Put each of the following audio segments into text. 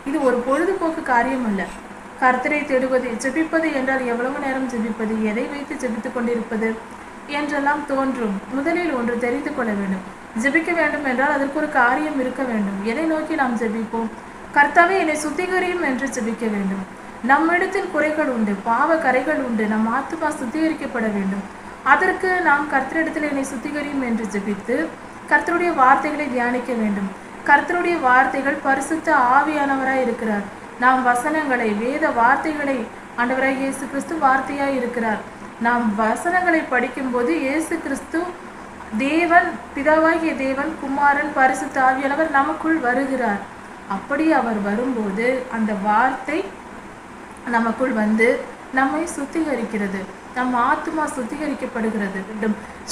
இது ஒரு பொழுதுபோக்கு காரியம் அல்ல. கர்த்தரை தேடுவது, ஜெபிப்பது என்றால் எவ்வளவு நேரம் ஜெபிப்பது, எதை வைத்து ஜெபித்துக் கொண்டிருப்பது என்றெல்லாம் தோன்றும். முதலில் ஒன்று தெரிந்து கொள்ள வேண்டும். ஜெபிக்க வேண்டும் என்றால் அதற்கு ஒரு காரியம் இருக்க வேண்டும். எதை நோக்கி நாம் ஜெபிப்போம்? கர்த்தாவே என்னை சுத்திகரியும் என்று ஜெபிக்க வேண்டும். நம்மிடத்தில் குறைகள் உண்டு, பாவ கரைகள் உண்டு, நம் ஆத்துமா சுத்திகரிக்கப்பட வேண்டும். அதற்கு நாம் கர்த்தரிடத்தில் என்னை சுத்திகரியும் என்று ஜெபித்து கர்த்தருடைய வார்த்தைகளை தியானிக்க வேண்டும். கர்த்தருடைய வார்த்தைகள் பரிசுத்த ஆவியானவராய் இருக்கிறார். நாம் வசனங்களை, வேத வார்த்தைகளை, ஆண்டவராய் இயேசு கிறிஸ்து வார்த்தையாய் இருக்கிறார். நாம் வசனங்களை படிக்கும்போது இயேசு கிறிஸ்து தேவன், பிதாவாகிய தேவன், குமாரன், பரிசுத்த ஆவியானவர் நமக்குள் வருகிறார். அப்படி அவர் வரும்போது அந்த வார்த்தை நமக்குள் வந்து நம்மை சுத்திகரிக்கிறது. நம் ஆத்துமா சுத்திகரிக்கப்படுகிறது.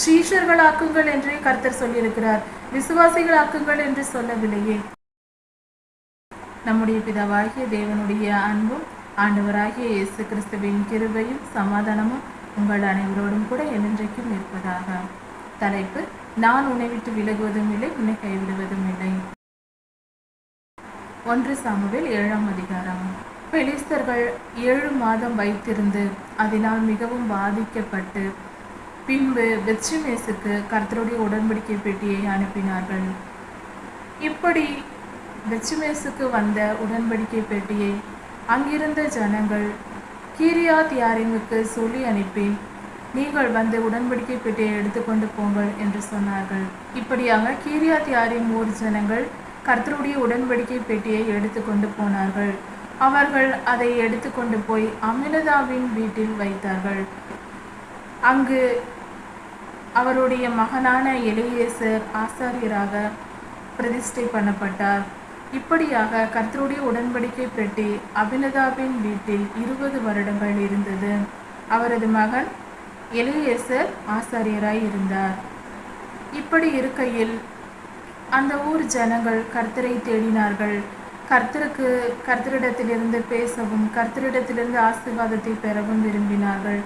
சீஷர்களாக்குங்கள் என்றே கர்த்தர் சொல்லியிருக்கிறார், விசுவாசிகளாக்குங்கள் என்று சொல்லவில்லையே. நம்முடைய பிதாவாகிய தேவனுடைய அன்பும் ஆண்டவராகிய இயேசு கிறிஸ்துவின் கிருபையும் சமாதானமும் உங்கள் அனைவரோடும் கூட என்றென்றைக்கும் இருப்பதாக. தலைப்பு: நான் உன்னை விட்டு விலகுவதும் இல்லை, உன்னை கைவிடுவதும் இல்லை. 1 சாமுவேல் 7ஆம் அதிகாரம். பெலிஸ்தர்கள் 7 மாதம் வைத்திருந்து அதனால் மிகவும் பாதிக்கப்பட்டு பின்பு பெத்ஷிமேசுக்கு கர்த்தருடைய உடன்படிக்கை பெட்டியை அனுப்பினார்கள். இப்படி பெத்ஷிமேசுக்கு வந்த உடன்படிக்கை பெட்டியை அங்கிருந்த ஜனங்கள் கீரியாத் யாரீமுக்கு சொல்லி அனுப்பி, நீங்கள் வந்து உடன்படிக்கை பெட்டியை எடுத்துக்கொண்டு போங்கள் என்று சொன்னார்கள். இப்படியாக கீரியாத் யாரீம் ஊர் ஜனங்கள் கர்த்தருடைய உடன்படிக்கை பெட்டியை எடுத்துக்கொண்டு போனார்கள். அவர்கள் அதை எடுத்துக்கொண்டு போய் அமினதாவின் வீட்டில் வைத்தார்கள். அங்கு அவருடைய மகனான எலியேசர் ஆசாரியராக பிரதிஷ்டை பண்ணப்பட்டார். இப்படியாக கர்த்தருடைய உடன்படிக்கை பெட்டி அபினதாபின் வீட்டில் 20 வருடங்கள் இருந்தது. அவரது மகன் எலியேசர் ஆசாரியராய் இருந்தார். இப்படி இருக்கையில் அந்த ஊர் ஜனங்கள் கர்த்தரை தேடினார்கள். கர்த்தரிடத்திலிருந்து பேசவும் கர்த்தரிடத்திலிருந்து ஆசீர்வாதத்தை பெறவும் விரும்பினார்கள்.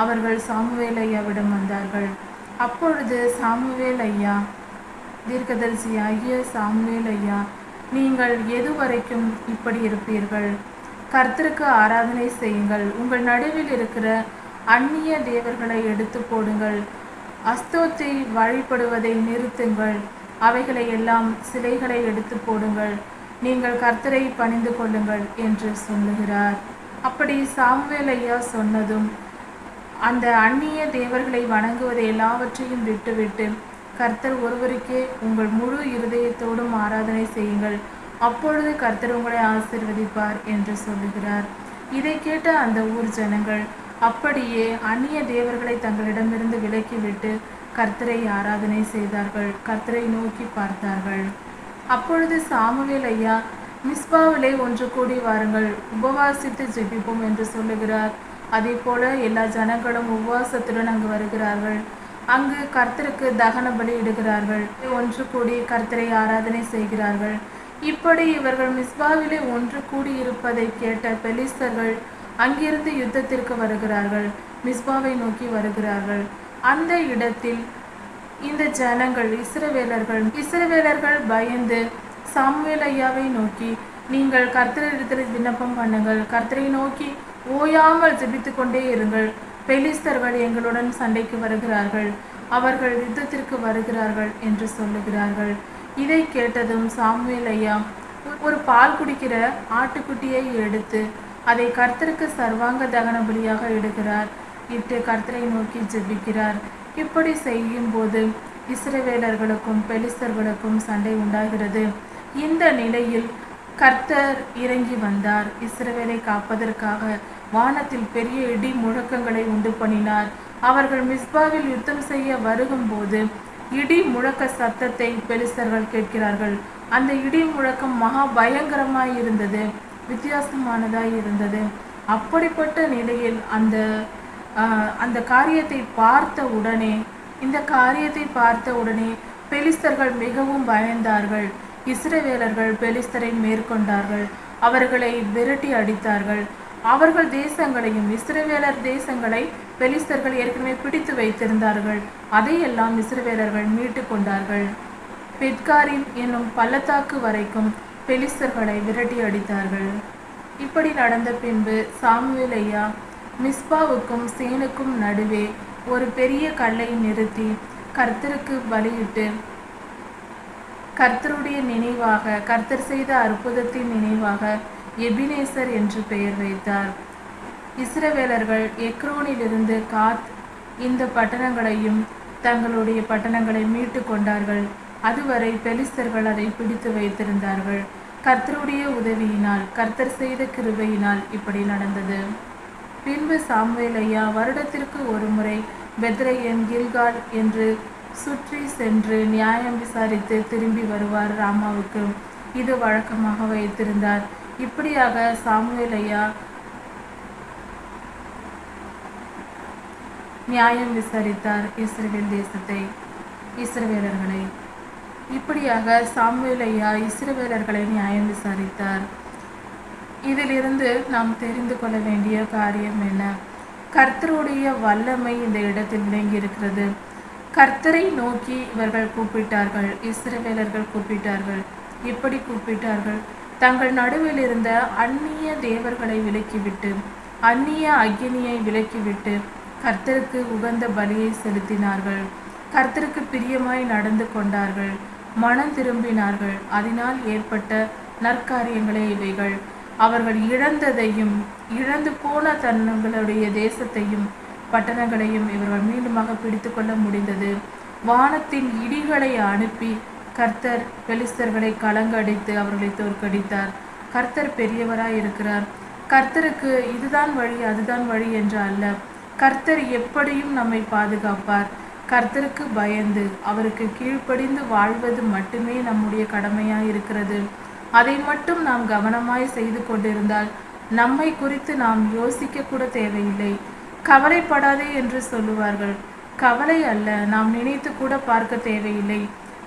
அவர்கள் சாமுவேல் ஐயாவிடம் வந்தார்கள். அப்பொழுது சாமுவேல் ஐயா, தீர்க்கதரிசியாகிய சாமுவேல் ஐயா, நீங்கள் எதுவரைக்கும் இப்படி இருப்பீர்கள்? கர்த்தருக்கு ஆராதனை செய்யுங்கள். உங்கள் நடுவில் இருக்கிற அந்நிய தேவர்களை எடுத்து போடுங்கள். அஸ்தோத்தை வழிபடுவதை நிறுத்துங்கள். அவைகளை எல்லாம் சிலைகளை எடுத்து போடுங்கள். நீங்கள் கர்த்தரை பணிந்து கொள்ளுங்கள் என்று சொல்லுகிறார். அப்படி சாமுவேல் ஐயா சொன்னதும் அந்த அந்நிய தேவர்களை வணங்குவதை எல்லாவற்றையும் விட்டுவிட்டு கர்த்தர் ஒருவருக்கே உங்கள் முழு இருதயத்தோடும் ஆராதனை செய்யுங்கள், அப்பொழுது கர்த்தர் உங்களை ஆசீர்வதிப்பார் என்று சொல்லுகிறார். இதை கேட்ட அந்த ஊர் ஜனங்கள் அப்படியே அந்நிய தேவர்களை தங்களிடமிருந்து விலக்கிவிட்டு கர்த்தரை ஆராதனை செய்தார்கள். கர்த்தரை நோக்கி பார்த்தார்கள். அப்பொழுது சாமுவேல் ஐயா, மிஸ்பாவிலே ஒன்று கூடி வாருங்கள், உபவாசித்து ஜெபிப்போம் என்று சொல்லுகிறார். அதே போல எல்லா ஜனங்களும் உபவாசத்துடன் அங்கு வருகிறார்கள். அங்கு கர்த்தருக்கு தகன பலி இடுகிறார்கள். ஒன்று கூடி கர்த்தரை ஆராதனை செய்கிறார்கள். இப்படி இவர்கள் மிஸ்பாவிலே ஒன்று கூடி இருப்பதை கேட்ட பெலிஸ்தர்கள் அங்கிருந்து யுத்தத்திற்கு வருகிறார்கள். மிஸ்பாவை நோக்கி வருகிறார்கள். அந்த இடத்தில் இந்த ஜனங்கள் இஸ்ரவேலர்கள் பயந்து சாமுவேல் ஐயாவை நோக்கி, நீங்கள் கர்த்தரிடத்தில் விண்ணப்பம் பண்ணுங்கள், கர்த்தரை நோக்கி ஓயாமல் ஜெபித்து கொண்டே இருங்கள். பெலிஸ்தர்கள் எங்களுடன் சண்டைக்கு வருகிறார்கள், அவர்கள் யுத்தத்திற்கு வருகிறார்கள் என்று சொல்லுகிறார்கள். இதை கேட்டதும் சாமுவேல் ஐயா ஒரு பால் குடிக்கிற ஆட்டுக்குட்டியை எடுத்து அதை கர்த்தருக்கு சர்வாங்க தகன பலியாக இடுகிறார். இட்டு கர்த்தரை நோக்கி ஜெபிக்கிறார். இப்படி செய்யும் போது இஸ்ரவேலர்களுக்கும் பெலிஸ்தர்களுக்கும் சண்டை உண்டாகிறது. இந்த நிலையில் கர்த்தர் இறங்கி வந்தார். இஸ்ரவேலை காப்பதற்காக வானத்தில் பெரிய இடி முழக்கங்களை உண்டு பண்ணினார். அவர்கள் மிஸ்பாவில் யுத்தம் செய்ய வருகும்போது இடி முழக்க சத்தத்தை பெலிஸ்தர்கள் கேட்கிறார்கள். அந்த இடி முழக்கம் மகா பயங்கரமாய் இருந்தது, வித்தியாசமானதாய் இருந்தது. அப்படிப்பட்ட நிலையில் அந்த காரியத்தை பார்த்த உடனே பெலிஸ்தர்கள் மிகவும் பயந்தார்கள். இஸ்ரவேலர்கள் பெலிஸ்தரை மேற்கொண்டார்கள், அவர்களை விரட்டி அடித்தார்கள். அவர்கள் தேசங்களையும் இஸ்ரவேலர் தேசங்களை பெலிஸ்தர்கள் ஏற்கனவே பிடித்து வைத்திருந்தார்கள். அதையெல்லாம் இஸ்ரவேலர்கள் மீட்டு கொண்டார்கள். பெத்காரிம் என்னும் பள்ளத்தாக்கு வரைக்கும் பெலிஸ்தர்களை விரட்டி அடித்தார்கள். இப்படி நடந்த பின்பு சாமுவேல் ஐயா மிஸ்பாவுக்கும் சேனுக்கும் நடுவே ஒரு பெரிய கல்லை நிறுத்தி கர்த்தருக்கு பலியிட்டு கர்த்தருடைய நினைவாக, கர்த்தர் செய்த அற்புதத்தின் நினைவாக எபினேசர் என்று பெயர் வைத்தார். இஸ்ரவேலர்கள் எக்ரோனிலிருந்து காத் இந்த பட்டணங்களையும் தங்களுடைய பட்டணங்களை மீட்டு கொண்டார்கள். அதுவரை பெலிஸ்தர்கள் அதை பிடித்து வைத்திருந்தார்கள். கர்த்தருடைய உதவியினால், கர்த்தர் செய்த கிருபையினால் இப்படி நடந்தது. பின்பு சாமுவேல் ஐயா வருடத்திற்கு ஒரு முறை பெத்லெகேம், கில்கால் என்று சுற்றி சென்று நியாயம் விசாரித்து திரும்பி வருவார் ராமாவுக்கு. இது வழக்கமாக வைத்திருந்தார். இப்படியாக சாமுவேல் ஐயா நியாயம் விசாரித்தார் இஸ்ரவேலர்களை. இப்படியாக சாமுவேல் ஐயா இஸ்ரவேலர்களை நியாயம் விசாரித்தார். இதிலிருந்து நாம் தெரிந்து கொள்ள வேண்டிய காரியம் என்ன? கர்த்தருடைய வல்லமை இந்த இடத்தில் விளங்கி இருக்கிறது. கர்த்தரை நோக்கி இவர்கள் கூப்பிட்டார்கள், இஸ்ரவேலர்கள் கூப்பிட்டார்கள். எப்படி கூப்பிட்டார்கள்? தங்கள் நடுவில் இருந்த அந்நிய தேவர்களை விலக்கிவிட்டு, அந்நிய அக்கினியை விலக்கிவிட்டு கர்த்தருக்கு உகந்த பலியை செலுத்தினார்கள். கர்த்தருக்கு பிரியமாய் நடந்து கொண்டார்கள், மனம் திரும்பினார்கள். அதனால் ஏற்பட்ட நற்காரியங்களே இவைகள். அவர்கள் இழந்ததையும், இழந்து போன தங்களுடைய தேசத்தையும் பட்டணங்களையும் இவர்கள் மீண்டுமாக பிடித்து கொள்ள முடிந்தது. வானத்தின் இடிகளை அனுப்பி கர்த்தர் பெலிஸ்தர்களை கலங்கடித்து அவர்களை தோற்கடித்தார். கர்த்தர் பெரியவராய் இருக்கிறார். கர்த்தருக்கு இதுதான் வழி, அதுதான் வழி என்று அல்ல. கர்த்தர் எப்படியும் நம்மை பாதுகாப்பார். கர்த்தருக்கு பயந்து அவருக்கு கீழ்ப்படிந்து வாழ்வது மட்டுமே நம்முடைய கடமையாய் இருக்கிறது. அதை மட்டும் நாம் கவனமாய் செய்து கொண்டிருந்தால் நம்மை குறித்து நாம் யோசிக்க கூட தேவையில்லை. கவலைப்படாதே என்று சொல்லுவார்கள். கவலை அல்ல, நாம் நினைத்து கூட பார்க்க தேவையில்லை.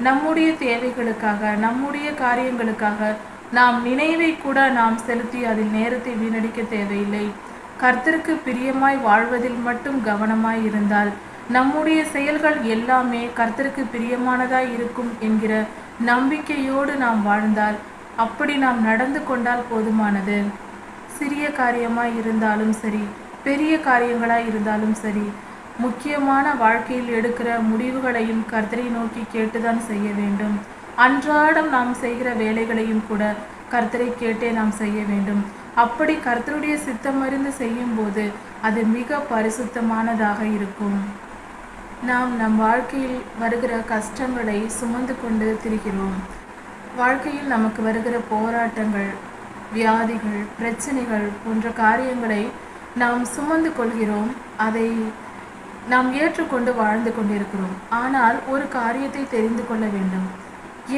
நம்முடைய தேவைகளுக்காக, நம்முடைய காரியங்களுக்காக நாம் நினைவை கூட நாம் செலுத்தி அதில் நேரத்தை வீணடிக்க தேவையில்லை. கர்த்தருக்கு பிரியமாய் வாழ்வதில் மட்டும் கவனமாய் இருந்தால் நம்முடைய செயல்கள் எல்லாமே கர்த்தருக்கு பிரியமானதாய் இருக்கும் என்கிற நம்பிக்கையோடு நாம் வாழ்ந்தால், அப்படி நாம் நடந்து கொண்டால் போதுமானது. சிறிய காரியமாய் இருந்தாலும் சரி, பெரிய காரியங்களாய் இருந்தாலும் சரி, முக்கியமான வாழ்க்கையில் எடுக்கிற முடிவுகளையும் கர்த்தரை நோக்கி கேட்டுதான் செய்ய வேண்டும். அன்றாடம் நாம் செய்கிற வேலைகளையும் கூட கர்த்தரை கேட்டே நாம் செய்ய வேண்டும். அப்படி கர்த்தருடைய சித்தம் அறிந்து செய்யும் போது அது மிக பரிசுத்தமானதாக இருக்கும். நாம் நம் வாழ்க்கையில் வருகிற கஷ்டங்களை சுமந்து கொண்டு திரிகிறோம். வாழ்க்கையில் நமக்கு வருகிற போராட்டங்கள், வியாதிகள், பிரச்சனைகள் போன்ற காரியங்களை நாம் சுமந்து கொள்கிறோம். அதை நாம் ஏற்றுக்கொண்டு வாழ்ந்து கொண்டிருக்கிறோம். ஆனால் ஒரு காரியத்தை தெரிந்து கொள்ள வேண்டும்.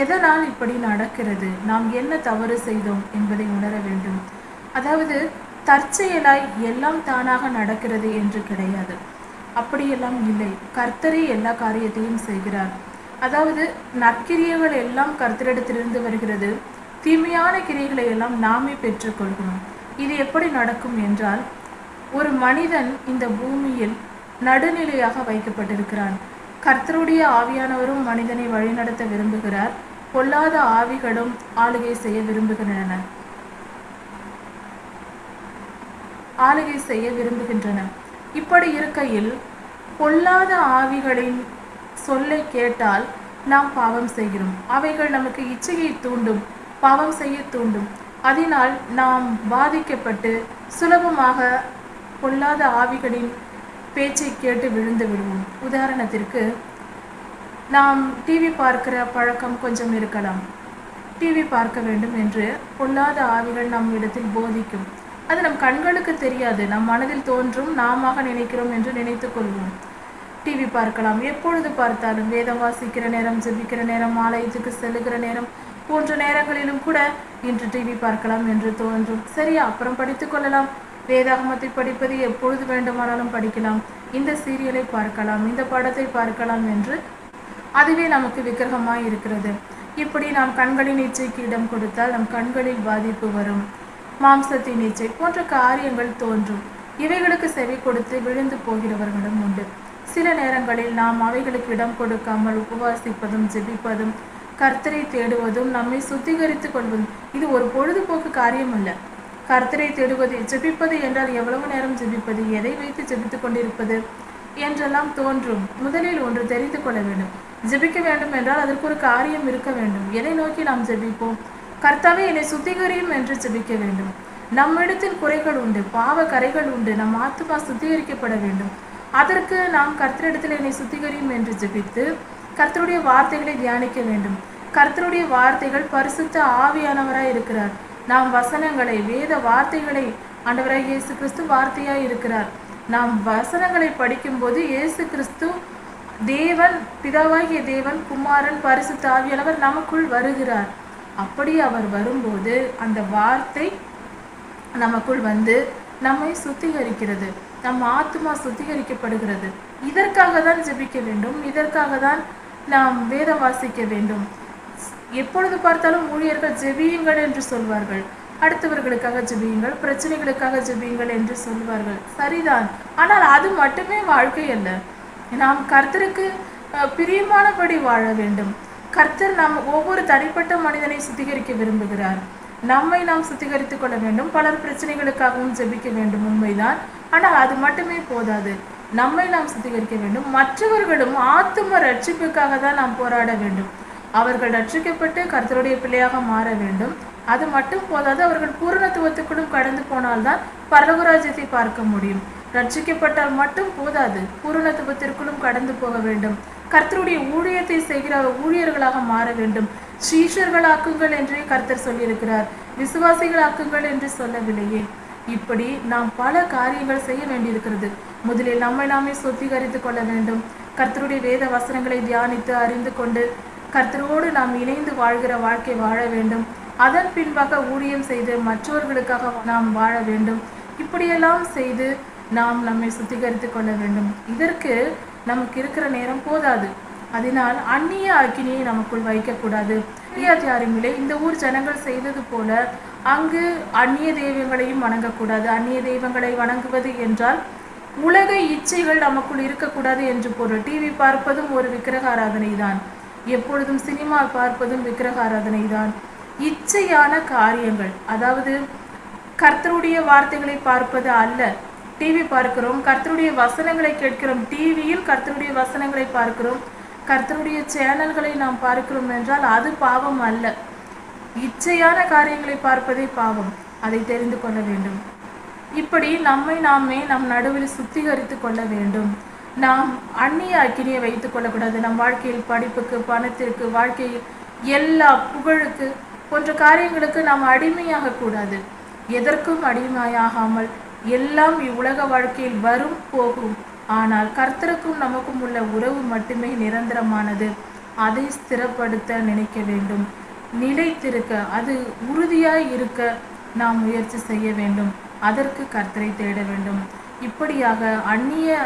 எதனால் இப்படி நடக்கிறது, நாம் என்ன தவறு செய்தோம் என்பதை உணர வேண்டும். அதாவது தற்செயலாய் எல்லாம் தானாக நடக்கிறது என்று கிடையாது. அப்படியெல்லாம் இல்லை. கர்த்தரே எல்லா காரியத்தையும் செய்கிறார். அதாவது நற்கிரியைகள் எல்லாம் கர்த்தரிடத்திலிருந்து வருகிறது. தீமையான கிரியைகளை எல்லாம் நாமே பெற்றுக்கொள்கிறோம். இது எப்படி நடக்கும் என்றால், ஒரு மனிதன் இந்த பூமியில் நடுநிலையாக வைக்கப்பட்டிருக்கிறான். கர்த்தருடைய ஆவியானவரும் மனிதனை வழிநடத்த விரும்புகிறார். பொல்லாத ஆவிகளும் ஆளுகை செய்ய விரும்புகின்றன. இப்படி இருக்கையில் பொல்லாத ஆவிகளின் சொல்லை கேட்டால் நாம் பாவம் செய்கிறோம். அவைகள் நமக்கு இச்சையை தூண்டும், பாவம் செய்ய தூண்டும். அதனால் நாம் பாதிக்கப்பட்டு சுலபமாக பொல்லாத ஆவிகளின் பேச்சை கேட்டு விழுந்து விடுவோம். உதாரணத்திற்கு, நாம் டிவி பார்க்கிற பழக்கம் கொஞ்சம் இருக்கலாம். டிவி பார்க்க வேண்டும் என்று பொல்லாத ஆவிகள் நம் இடத்தில் போதிக்கும். அது நம் கண்களுக்கு தெரியாது, நம் மனதில் தோன்றும், நாம நினைக்கிறோம் என்று நினைத்து கொள்வோம். டிவி பார்க்கலாம். எப்பொழுது பார்த்தாலும் வேதம் வாசிக்கிற நேரம், ஜெபிக்கிற நேரம், ஆலயத்துக்கு செல்லுகிற நேரம் போன்ற நேரங்களிலும் கூட இன்று டிவி பார்க்கலாம் என்று தோன்றும். சரி, அப்புறம் படித்து கொள்ளலாம். வேதாகமத்தை படிப்பது எப்பொழுது வேண்டுமானாலும் படிக்கலாம். இந்த சீரியலை பார்க்கலாம், இந்த படத்தை பார்க்கலாம் என்று அதுவே நமக்கு விக்கிரகமாய் இருக்கிறது. இப்படி நாம் கண்களின் இச்சைக்கு இடம் கொடுத்தால் நம் கண்களில் பாதிப்பு வரும். மாம்சத்தின் இச்சை போன்ற காரியங்கள் தோன்றும். இவைகளுக்கு செவி கொடுத்து விழுந்து போகிறவர்களும் உண்டு. சில நேரங்களில் நாம் அவைகளுக்கு இடம் கொடுக்காமல் உபவாசிப்பதும் ஜெபிப்பதும் கர்த்தரை தேடுவதும் நம்மை சுத்திகரித்துக் கொள்வதும் இது ஒரு பொழுதுபோக்கு காரியம் அல்ல. கர்த்தரை தேடுவது, ஜெபிப்பது என்றால் எவ்வளவு நேரம் ஜெபிப்பது, எதை வைத்து ஜெபித்துக் கொண்டிருப்பது என்றெல்லாம் தோன்றும். முதலில் ஒன்று தெரிந்து கொள்ள வேண்டும். ஜெபிக்க வேண்டும் என்றால் அதற்கு ஒரு காரியம் இருக்க வேண்டும். எதை நோக்கி நாம் ஜெபிப்போம்? கர்த்தாவே என்னை சுத்திகரியும் என்று ஜெபிக்க வேண்டும். நம்மிடத்தில் குறைகள் உண்டு, பாவ கரைகள் உண்டு, நம் ஆத்துமா சுத்திகரிக்கப்பட வேண்டும். அதற்கு நாம் கர்த்தரிடத்தில் என்னை சுத்திகரியும் என்று ஜெபித்து கர்த்தருடைய வார்த்தைகளை தியானிக்க வேண்டும். கர்த்தருடைய வார்த்தைகள் பரிசுத்த ஆவியானவராய் இருக்கிறார். நாம் வசனங்களை, வேத வார்த்தைகளை, ஆண்டவராய் இயேசு கிறிஸ்து வார்த்தையாய் இருக்கிறார். நாம் வசனங்களை படிக்கும்போது இயேசு கிறிஸ்து தேவன், பிதாவாகிய தேவன், குமாரன், பரிசுத்த ஆவியானவர் நமக்குள் வருகிறார். அப்படி அவர் வரும்போது அந்த வார்த்தை நமக்குள் வந்து நம்மை சுத்திகரிக்கிறது, நம் ஆத்துமா சுத்திகரிக்கப்படுகிறது. இதற்காக தான் ஜெபிக்க வேண்டும், இதற்காக தான் நாம் வேதம் வாசிக்க வேண்டும். எப்பொழுது பார்த்தாலும் ஊழியர்கள் ஜெபியுங்கள் என்று சொல்வார்கள், அடுத்தவர்களுக்காக ஜெபியுங்கள், பிரச்சனைகளுக்காக ஜெபியுங்கள் என்று சொல்வார்கள். சரிதான், ஆனால் அது மட்டுமே வாழ்க்கை அல்ல. நாம் கர்த்தருக்கு பிரியமானபடி வாழ வேண்டும். கர்த்தர் நம் ஒவ்வொரு தனிப்பட்ட மனிதனை சுத்திகரிக்க விரும்புகிறார். நம்மை நாம் சுத்திகரித்துக் கொள்ள வேண்டும். பலர் பிரச்சனைகளுக்காகவும் ஜெபிக்க வேண்டும், உண்மைதான். ஆனால் அது மட்டுமே போதாது. நம்மை நாம் சுத்திகரிக்க வேண்டும். மற்றவர்களும் ஆத்தும ரட்சிப்புக்காக தான் நாம் போராட வேண்டும். அவர்கள் ரட்சிக்கப்பட்டு கர்த்தருடைய பிள்ளையாக மாற வேண்டும். அது மட்டும் போதாது, அவர்கள் பூரணத்துவத்துக்குள்ளும் கடந்து போனால்தான் பரலோகராஜ்யத்தை பார்க்க முடியும். ரட்சிக்கப்பட்டால் மட்டும் போதாது, பூரணத்துவத்திற்குள்ளும் கடந்து போக வேண்டும். கர்த்தருடைய ஊழியத்தை செய்கிற ஊழியர்களாக மாற வேண்டும். சீஷர்களாக்குங்கள் என்றே கர்த்தர் சொல்லியிருக்கிறார், விசுவாசிகளாக்குங்கள் என்று சொல்லவில்லையே. இப்படி நாம் பல காரியங்கள் செய்ய வேண்டியிருக்கிறது. முதலில் நம்மை நாமே சுத்திகரித்துக் கொள்ள வேண்டும். கர்த்தருடைய வேத வசனங்களை தியானித்து அறிந்து கொண்டு கர்த்தரோடு நாம் இணைந்து வாழ்கிற வாழ்க்கை வாழ வேண்டும். அதன் பின்பாக ஊழியம் செய்து மற்றவர்களுக்காக நாம் வாழ வேண்டும். இப்படியெல்லாம் செய்து நாம் நம்மை சுத்திகரித்துக் கொள்ள வேண்டும். இதற்கு நமக்கு இருக்கிற நேரம் போதாது. அதனால் அந்நிய அக்கினியை நமக்குள் வைக்கக்கூடாது. அதிகாரங்களே, இந்த ஊர் ஜனங்கள் செய்தது போல அங்கு அந்நிய தெய்வங்களையும் வணங்கக்கூடாது. அந்நிய தெய்வங்களை வணங்குவது என்றால் உலக இச்சைகள் நமக்குள் இருக்கக்கூடாது என்று பொருள். டிவி பார்ப்பதும் ஒரு விக்கிரக ஆராதனை தான். எப்பொழுதும் சினிமா பார்ப்பதும் விக்கிரக ஆராதனை தான். இச்சையான காரியங்கள், அதாவது கர்த்தருடைய வார்த்தைகளை பார்ப்பது அல்ல. டிவி பார்க்கிறோம், கர்த்தருடைய வசனங்களை கேட்கிறோம், டிவியில் கர்த்தருடைய வசனங்களை பார்க்கிறோம், கர்த்தருடைய சேனல்களை நாம் பார்க்கிறோம் என்றால் அது பாவம் அல்ல. இச்சையான காரியங்களை பார்ப்பதே பாவம். அதை தெரிந்து கொள்ள வேண்டும். இப்படி நம்மை நாமே நம் நடுவில் சுத்திகரித்து கொள்ள வேண்டும். நாம் அந்நிய அக்கினியை வைத்துக் கொள்ளக்கூடாது. நம் வாழ்க்கையில் படிப்புக்கு, பணத்திற்கு, வாழ்க்கையில் எல்லா புகழுக்கு போன்ற காரியங்களுக்கு நாம் அடிமையாக கூடாது. எதற்கும் அடிமையாகாமல் எல்லாம் இவ்வுலக வாழ்க்கையில் வரும் போகும். ஆனால் கர்த்தருக்கும் நமக்கும் உள்ள உறவு மட்டுமே நிரந்தரமானது. அதை ஸ்திரப்படுத்த நினைக்க வேண்டும். நிலைத்திருக்க, அது உறுதியாய் இருக்க நாம் முயற்சி செய்ய வேண்டும். அதற்கு கர்த்தரை தேட வேண்டும். இப்படியாக அந்நிய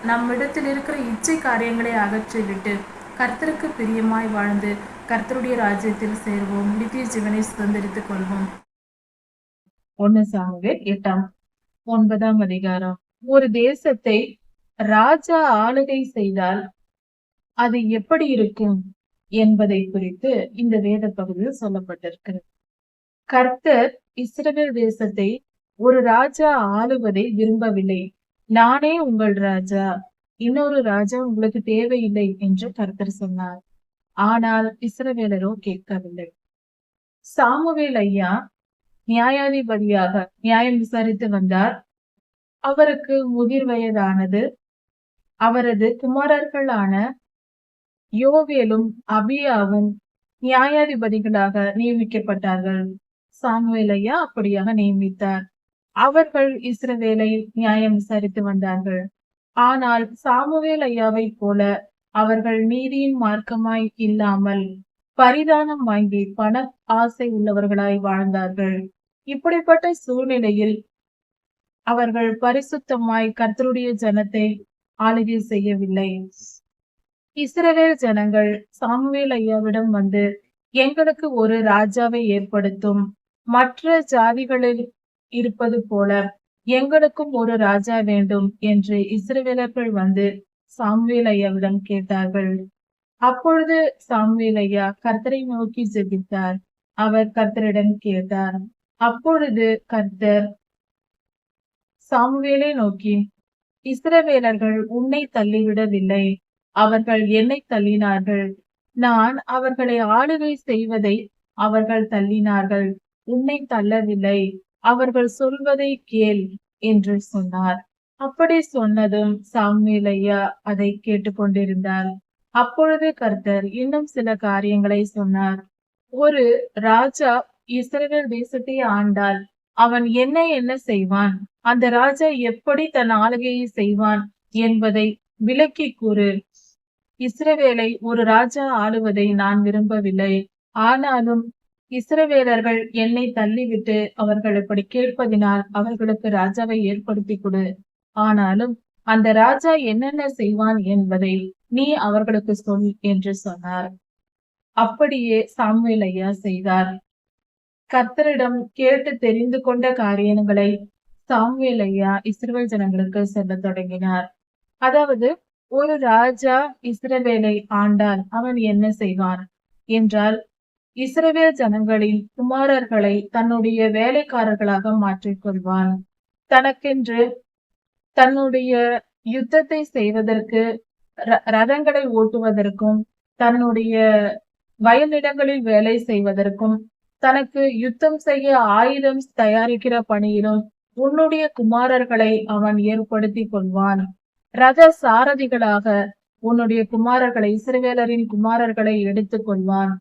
நம்மிடத்தில் இருக்கிற இச்சை காரியங்களை அகற்றிவிட்டு கர்த்தருக்கு பிரியமாய் வாழ்ந்து கர்த்தருடைய ராஜ்யத்தில் சேர்வோம். நித்திய ஜீவனை சுதந்திரித்துக் கொள்வோம். 1 சாமுவேல் 8-9 அதிகாரம். ஒரு தேசத்தை ராஜா ஆளுகை செய்தால் அது எப்படி இருக்கும் என்பதை குறித்து இந்த வேத பகுதியில் சொல்லப்பட்டிருக்கிறது. கர்த்தர் இஸ்ரவேல் தேசத்தை ஒரு ராஜா ஆளுவதை விரும்பவில்லை. நானே உங்கள் ராஜா, இன்னொரு ராஜா உங்களுக்கு தேவையில்லை என்று கர்த்தர் சொன்னார். ஆனால் இஸ்ரவேலரோ கேட்கவில்லை. சாமுவேல் ஐயா நியாயாதிபதியாக நியாயம் விசாரித்து வந்தார். அவருக்கு முதிர் வயதானது. அவரது குமாரர்களான யோவேலும் அபியாவும் நியாயாதிபதிகளாக நியமிக்கப்பட்டார்கள். சாமுவேல் ஐயா அப்படியாக நியமித்தார். அவர்கள் இஸ்ரவேலை நியாயம் விசாரித்து வந்தார்கள். ஆனால் சாமுவேல் ஐயாவை போல அவர்கள் நீதியின் மார்க்கமாய் இல்லாமல் பரிதானம் வாங்கி பண ஆசை உள்ளவர்களாய் வாழ்ந்தார்கள். இப்படிப்பட்ட சூழ்நிலையில் அவர்கள் பரிசுத்தமாய் கர்த்தருடைய ஜனத்தை ஆளுகை செய்யவில்லை. இஸ்ரவேல் ஜனங்கள் சாமுவேல் ஐயாவிடம் வந்து, எங்களுக்கு ஒரு ராஜாவை ஏற்படுத்தும், மற்ற ஜாதிகளில் இருப்பது போல எங்களுக்கும் ஒரு ராஜா வேண்டும் என்று இஸ்ரவேலர்கள் வந்து சாமுவேல் ஐயாவிடம் கேட்டார்கள். அப்பொழுது சாமுவேல் ஐயா கர்த்தரை நோக்கி ஜெபித்தார். அவர் கர்த்தரிடம் கேட்டார். அப்பொழுது கர்த்தர் சாமுவேலை நோக்கி, இஸ்ரவேலர்கள் உன்னை தள்ளிவிடவில்லை, அவர்கள் என்னை தள்ளினார்கள். நான் அவர்களை ஆளுகை செய்வதை அவர்கள் தள்ளினார்கள், உன்னை தள்ளவில்லை. அவர்கள் சொல்வதை கேள் என்று சொன்னார். அப்படி சொன்னதும் சாமுவேல் ஐயா அதை கேட்டுக்கொண்டிருந்தார். அப்பொழுது கர்த்தர் இன்னும் சில காரியங்களை சொன்னார். ஒரு ராஜா இஸ்ரவேல் தேசத்தை ஆண்டால் அவன் என்ன என்ன செய்வான், அந்த ராஜா எப்படி தன் ஆளுகையை செய்வான் என்பதை விளக்கி கூறு. இஸ்ரவேலை ஒரு ராஜா ஆளுவதை நான் விரும்பவில்லை. ஆனாலும் இஸ்ரவேலர்கள் என்னை தள்ளிவிட்டு அவர்கள் இப்படி கேட்பதினால் அவர்களுக்கு ராஜாவை ஏற்படுத்தி கொடு. ஆனாலும் அந்த ராஜா என்னென்ன செய்வான் என்பதை நீ அவர்களுக்கு சொல் என்று சொன்னார். அப்படியே சாமுவேல் ஐயா செய்தார். கர்த்தரிடம் கேட்டு தெரிந்து கொண்ட காரியங்களை சாமுவேல் ஐயா இஸ்ரவேல் ஜனங்களுக்கு சொல்ல தொடங்கினார். அதாவது ஒரு ராஜா இஸ்ரவேலை ஆண்டால் அவன் என்ன செய்வான் என்றால், இஸ்ரவேல் ஜனங்களின் குமாரர்களை தன்னுடைய வேலைக்காரர்களாக மாற்றிக்கொள்வான். தனக்கென்று தன்னுடைய யுத்தத்தை செய்வதற்கு ரதங்களை ஓட்டுவதற்கும், தன்னுடைய வயலிடங்களில் வேலை செய்வதற்கும், தனக்கு யுத்தம் செய்ய ஆயுதம் தயாரிக்கிற பணியிலும் உன்னுடைய குமாரர்களை அவன் ஏற்படுத்தி கொள்வான். ரத சாரதிகளாக உன்னுடைய குமாரர்களை, இஸ்ரவேலரின் குமாரர்களை எடுத்துக் கொள்வான்.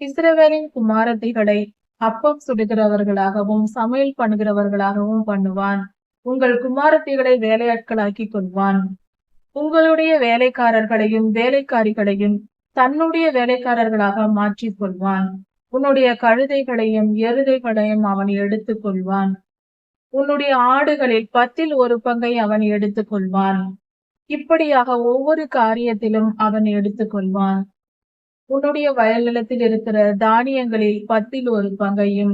இஸ்ரவேலின் குமாரத்திகளை அப்பம் சுடுகிறவர்களாகவும் சமையல் பண்ணுகிறவர்களாகவும் பண்ணுவான். உங்கள் குமாரத்திகளை வேலையாட்களாக்கி கொள்வான். உங்களுடைய வேலைக்காரர்களையும் வேலைக்காரிகளையும் தன்னுடைய வேலைக்காரர்களாக மாற்றிக் கொள்வான். உன்னுடைய கழுதைகளையும் எருதைகளையும் அவன் எடுத்துக் கொள்வான். உன்னுடைய ஆடுகளில் 10 ஒரு பங்கை அவன் எடுத்துக் கொள்வான். இப்படியாக ஒவ்வொரு காரியத்திலும் அவன் எடுத்துக் கொள்வான். உன்னுடைய வயல் நிலத்தில் இருக்கிற தானியங்களில் 10 ஒரு பங்கையும்,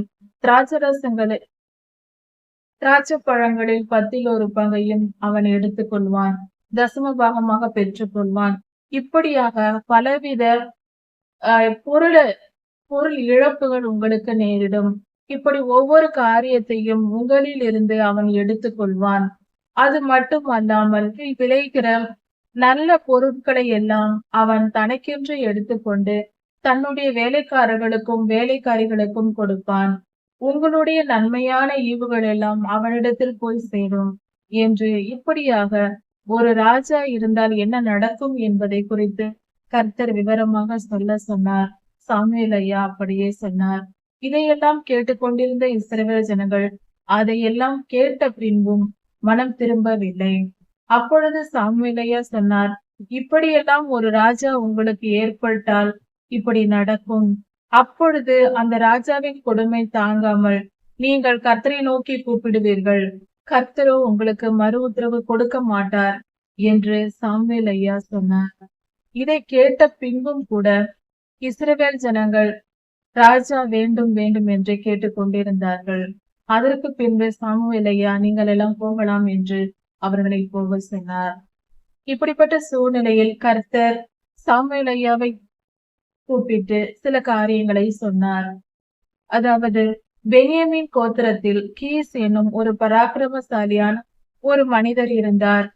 திராட்சை பழங்களில் 10 ஒரு பங்கையும் அவன் எடுத்துக் கொள்வான். தசம பாகமாக பெற்றுக் கொள்வான். இப்படியாக பலவித பொருள் இழப்புகள் உங்களுக்கு நேரிடும். இப்படி ஒவ்வொரு காரியத்தையும் உங்களில் இருந்து அவன் எடுத்துக் கொள்வான். அது மட்டும் அல்லாமல் விளைகிற நல்ல பொருட்களை எல்லாம் அவன் தனக்கென்று எடுத்துக்கொண்டு தன்னுடைய வேலைக்காரர்களுக்கும் வேலைக்காரிகளுக்கும் கொடுப்பான். உங்களுடைய நன்மையான ஈவுகள் எல்லாம் அவனிடத்தில் போய் சேரும் என்று இப்படியாக ஒரு ராஜா இருந்தால் என்ன நடக்கும் என்பதை குறித்து கர்த்தர் விவரமாக சொல்ல சொன்னார். சாமுவேல் ஐயா அப்படியே சொன்னார். இதையெல்லாம் கேட்டுக்கொண்டிருந்த இஸ்ரவேல் ஜனங்கள் அதையெல்லாம் கேட்ட பின்பும் மனம் திரும்பவில்லை. அப்பொழுது சாமுவேல் ஐயா சொன்னார், இப்படியெல்லாம் ஒரு ராஜா உங்களுக்கு ஏற்பட்டால் இப்படி நடக்கும். அப்பொழுது அந்த ராஜாவின் கொடுமை தாங்காமல் நீங்கள் கர்த்தரை நோக்கி கூப்பிடுவீர்கள், கர்த்தரோ உங்களுக்கு மறு உத்தரவு கொடுக்க மாட்டார் என்று சாமுவேல் ஐயா சொன்னார். இதை கேட்ட பின்பும் கூட இஸ்ரவேல் ஜனங்கள் ராஜா வேண்டும் வேண்டும் என்று கேட்டுக்கொண்டிருந்தார்கள். அதற்கு பின்பு சாமுவேல் ஐயா நீங்கள் எல்லாம் போகலாம் என்று அவர்களை போக சொன்னார். இப்படிப்பட்ட சூழ்நிலையில் கர்த்தர் சாமுவேல் ஐயாவை கூப்பிட்டு சில காரியங்களை சொன்னார். அதாவது பென்யமீன் கோத்திரத்தில் கீஸ் என்னும் ஒரு பராக்கிரமசாலியான ஒரு மனிதர் இருந்தார்.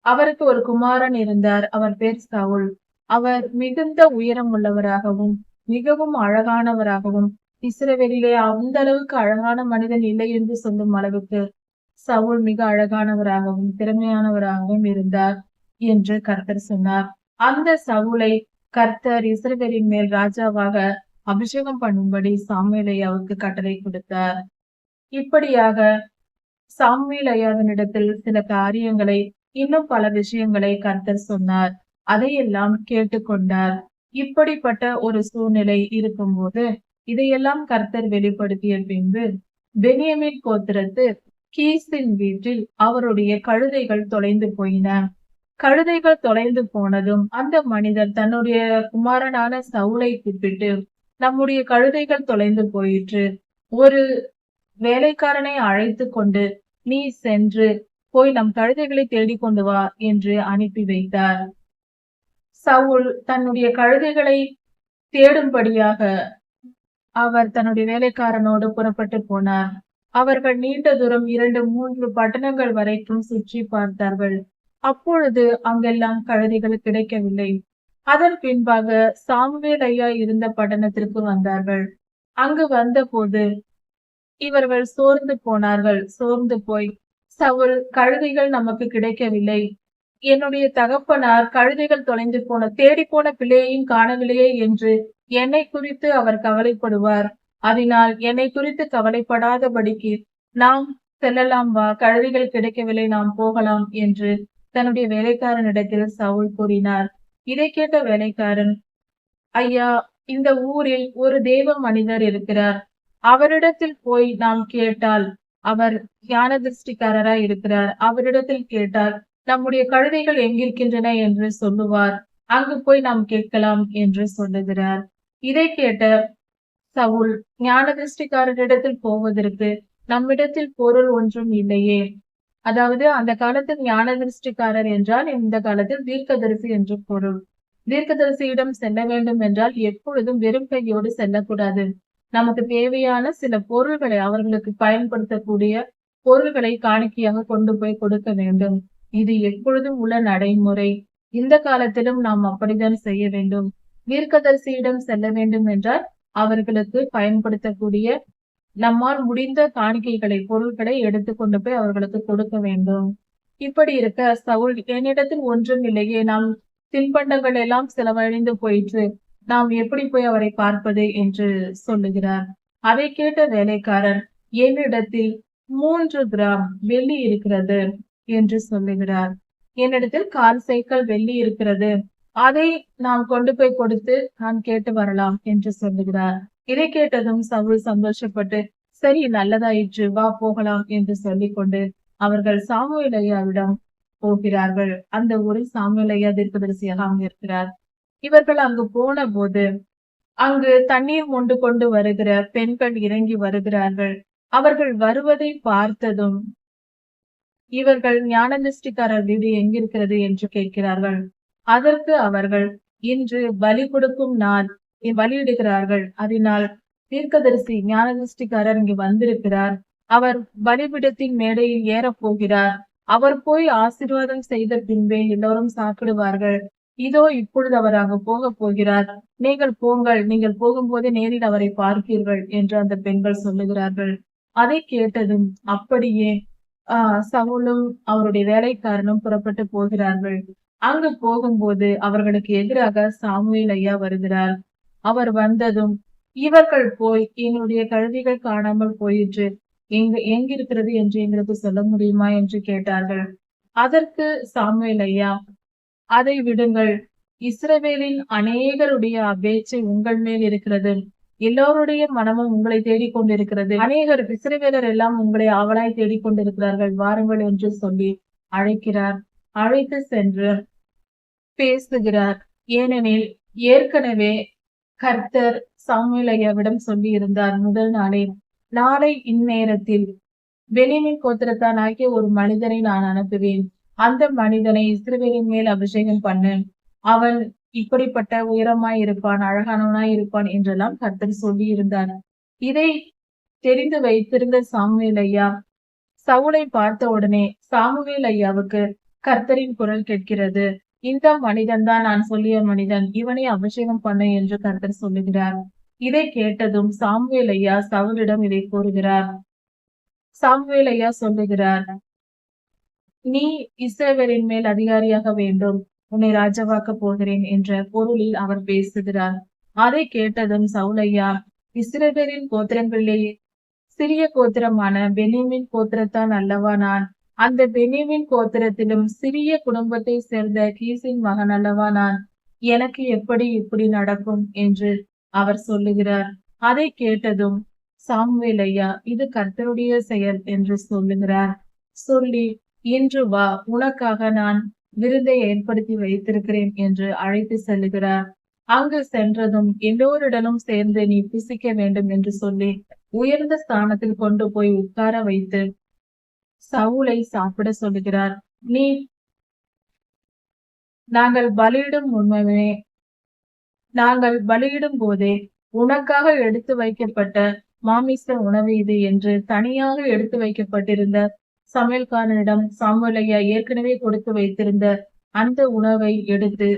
அவருக்கு ஒரு குமாரன் இருந்தார். அவர் பேர் சவுல். அவர் மிகுந்த உயரம் உள்ளவராகவும் மிகவும் அழகானவராகவும், இஸ்ரவேலிலே அந்த அளவுக்கு அழகான மனிதன் இல்லை என்று சொல்லும் அளவுக்கு சவுல் மிக அழகானவராகவும் திறமையானவராகவும் இருந்தார் என்று கர்த்தர் சொன்னார். அந்த சவுலை கர்த்தர் இஸ்ரவேலின் மேல் ராஜாவாக அபிஷேகம் பண்ணும்படி சாமுவேல் ஐயாவுக்கு கட்டளை கொடுத்தார். இப்படியாக சாமுவேல் ஐயாவினிடத்தில் சில காரியங்களை, இன்னும் பல விஷயங்களை கர்த்தர் சொன்னார். அதையெல்லாம் கேட்டுக்கொண்டார். இப்படிப்பட்ட ஒரு சூழ்நிலை இருக்கும்போது இதையெல்லாம் கர்த்தர் வெளிப்படுத்திய பின்பு பென்யமீன் கோத்திரத்து கீசின் வீட்டில் அவருடைய கழுதைகள் தொலைந்து போயின. கழுதைகள் தொலைந்து போனதும் அந்த மனிதர் தன்னுடைய குமாரனான சவுலை கூப்பிட்டு, நம்முடைய கழுதைகள் தொலைந்து போயிற்று, ஒரு வேலைக்காரனை அழைத்து கொண்டு நீ சென்று போய் நம் கழுதைகளை தேடிக் கொண்டு வா என்று அனுப்பி வைத்தார். சவுல் தன்னுடைய கழுதைகளை தேடும்படியாக அவர் தன்னுடைய வேலைக்காரனோடு புறப்பட்டு போனார். அவர்கள் நீண்ட தூரம் 2, 3 பட்டணங்கள் வரைக்கும் சுற்றி பார்த்தார்கள். அப்பொழுது அங்கெல்லாம் கழுதைகள் கிடைக்கவில்லை. அதன் பின்பாக சாமுவேல் ஐயா இருந்த பட்டணத்திற்கு வந்தார்கள். அங்கு வந்தபோது இவர்கள் சோர்ந்து போனார்கள். சோர்ந்து போய், சவுல், கழுதைகள் நமக்கு கிடைக்கவில்லை. என்னுடைய தகப்பனார் கழுதைகள் தொலைந்து தேடிப்போன பிள்ளையையும் காணவில்லையே என்று என்னை குறித்து அவர் கவலைப்படுவார். அதனால் என்னை குறித்து கவலைப்படாதபடிக்கு நாம் செல்லலாம், வா, கழுதைகள் கிடைக்கவில்லை, நாம் போகலாம் என்று தன்னுடைய வேலைக்காரனிடத்தில் சவுல் கூறினார். இதை கேட்ட வேலைக்காரன், ஐயா, இந்த ஊரில் ஒரு தேவ மனிதர் இருக்கிறார். அவரிடத்தில் போய் நாம் கேட்டால், அவர் ஞான திருஷ்டிக்காரராய் இருக்கிறார். அவரிடத்தில் கேட்டால் நம்முடைய கழுதைகள் எங்கிருக்கின்றன என்று சொல்லுவார். அங்கு போய் நாம் கேட்கலாம் என்று சொல்லுகிறார். இதை கேட்ட சவுல், ஞான திருஷ்டிக்காரரிடத்தில் போவதற்கு நம்மிடத்தில் பொருள் ஒன்றும் இல்லையே. அதாவது அந்த காலத்தில் ஞான திருஷ்டிக்காரர் என்றால் இந்த காலத்தில் தீர்க்கதரிசி என்று பொருள். தீர்க்கதரிசியிடம் செல்ல வேண்டும் என்றால் எப்பொழுதும் வெறும் கையோடு செல்லக்கூடாது. நமக்கு தேவையான சில பொருள்களை, அவர்களுக்கு பயன்படுத்தக்கூடிய பொருள்களை காணிக்கையாக கொண்டு போய் கொடுக்க வேண்டும். இது எப்பொழுதும் உள்ள நடைமுறை. இந்த காலத்திலும் நாம் அப்படித்தான் செய்ய வேண்டும். தீர்க்கதரிசியிடம் செல்ல வேண்டும் என்றால் அவர்களுக்கு பயன்படுத்தக்கூடிய நம்மால் முடிந்த காணிக்கைகளை, பொருட்களை எடுத்துக்கொண்டு போய் அவர்களுக்கு கொடுக்க வேண்டும். இப்படி இருக்க சவுல், என்னிடத்தில் ஒன்றும் இல்லையே, நாம் தின்பண்டங்கள் எல்லாம் செலவழிந்து போயிற்று, நாம் எப்படி போய் அவரை பார்ப்பது என்று சொல்லுகிறார். அதை கேட்ட வேலைக்காரன், என்னிடத்தில் 3 கிராம் வெள்ளி இருக்கிறது என்று சொல்லுகிறார். என்னிடத்தில் 1/4 சேக்கல் வெள்ளி இருக்கிறது, அதை நாம் கொண்டு போய் கொடுத்து நான் கேட்டு வரலாம் என்று சொல்லுகிறார். இதை கேட்டதும் சவுல் சந்தோஷப்பட்டு, சரி, நல்லதாயிற்று, வா, போகலாம் என்று சொல்லிக்கொண்டு அவர்கள் சாமுவேல் ஐயாவிடம் போகிறார்கள். அந்த ஊரில் சாமுவேல் ஐயா தீர்க்கதரிசியாக அங்கு இருக்கிறார். இவர்கள் அங்கு போன போது அங்கு தண்ணீர் மொண்டு கொண்டு வருகிற பெண்கள் இறங்கி வருகிறார்கள். அவர்கள் வருவதை பார்த்ததும் இவர்கள் ஞானதிஷ்டிக்காரர் வீடு எங்கிருக்கிறது என்று கேட்கிறார்கள். அதற்கு அவர்கள், இன்று பலி கொடுக்கும் நாள், பலியிடுகிறார்கள், அதனால் தீர்க்கதரிசி ஞானதிஷ்டிக்காரர் இங்கு வந்திருக்கிறார். அவர் பலிபிடத்தின் மேடையில் ஏறப் போகிறார். அவர் போய் ஆசீர்வாதம் செய்த பின்பே எல்லோரும் சாப்பிடுவார்கள். இதோ இப்பொழுது அவர் அங்கு போக போகிறார். நீங்கள் போங்கள், நீங்கள் போகும்போதே நேரில் அவரை பார்ப்பீர்கள் என்று அந்த பெண்கள் சொல்லுகிறார்கள். அதை கேட்டதும் அப்படியே சவுலும் அவருடைய வேலைக்காரனும் புறப்பட்டு போகிறார்கள். அங்கு போகும்போது அவர்களுக்கு எதிராக சாமுவேல் ஐயா வருகிறார். அவர் வந்ததும், இவர்கள் போய், என்னுடைய கழுதைகள் காணாமல் போயிற்று, எங்கிருக்கிறது என்று எங்களுக்கு சொல்ல முடியுமா என்று கேட்டார்கள். அதற்கு சாமுவேல் ஐயா, அதை விடுங்கள், இஸ்ரவேலின் அநேகருடைய அபேட்சை உங்கள் மேல் இருக்கிறது. எல்லோருடைய மனமும் உங்களை தேடிக்கொண்டிருக்கிறது. அநேகர் இஸ்ரவேலர் எல்லாம் உங்களை ஆவலாய் தேடிக்கொண்டிருக்கிறார்கள், வாருங்கள் என்று சொல்லி அழைக்கிறார். அழைத்து சென்று பேசுகிறார். ஏனெனில் ஏற்கனவே கர்த்தர் சாமுவேல் ஐயாவிடம் சொல்லி இருந்தார் முதல் நாளே, நாளை இந்நேரத்தில் பென்யமீன் கோத்திரத்தான் ஆகிய ஒரு மனிதனை நான் அனுப்புவேன். அந்த மனிதனை இஸ்ரவேலின் மேல் அபிஷேகம் பண்ணு. அவன் இப்படிப்பட்ட உயரமாய் இருப்பான், அழகானவனாய் இருப்பான் என்றெல்லாம் கர்த்தர் சொல்லி இருந்தார். இதை தெரிந்து வைத்திருந்த சாமுவேல் ஐயா சவுலை பார்த்த உடனே சாமுவேல் ஐயாவுக்கு கர்த்தரின் குரல் கேட்கிறது. இந்த மனிதன் தான் நான் சொல்லிய மனிதன், இவனை அபிஷேகம் பண்ணு என்று கர்த்தர் சொல்லுகிறார். இதை கேட்டதும் சாமுவேல் ஐயா சவுலிடம் இதை கூறுகிறார். சாமுவேல் ஐயா சொல்லுகிறார், நீ இஸ்ரவேலின் மேல் அதிகாரியாக வேண்டும், உன்னை ராஜாவாக்க போகிறேன் என்ற பொருளில் அவர் பேசுகிறார். அதை கேட்டதும் சவுல் ஐயா, இஸ்ரவேலின் கோத்திரங்களிலேயே சிறிய கோத்திரமான பென்யமீன் கோத்திரத்தான் அல்லவா நான்? அந்த பென்யமீன் கோத்திரத்திலும் சிறிய குடும்பத்தை சேர்ந்த கீசின் மகன் அல்லவா நான்? எனக்கு எப்படி இப்படி நடக்கும் என்று அவர் சொல்லுகிறார். அதை கேட்டதும் சாமுவேல் ஐயா, இது கர்த்தருடைய செயல் என்று சொல்லுகிறார். சொல்லி, இன்று வா, உனக்காக நான் விருந்தை ஏற்படுத்தி வைத்திருக்கிறேன் என்று அழைத்து செல்லுகிறார். அங்கு சென்றதும் எல்லோருடனும் சேர்ந்து நீ புசிக்க வேண்டும் என்று சொல்லி உயர்ந்த ஸ்தானத்தில் கொண்டு போய் உட்கார வைத்து சவுலை சாப்பிட சொல்லுகிறார். நீ நாங்கள் பலியிடும் உண்மையே நாங்கள் பலியிடும் போதே உனக்காக எடுத்து வைக்கப்பட்ட மாமிச உணவு இது என்று தனியாக எடுத்து வைக்கப்பட்டிருந்த சமையல்காரனிடம் சாமுவேலையா ஏற்கனவே கொடுத்து வைத்திருந்த அந்த உணவை எடுத்து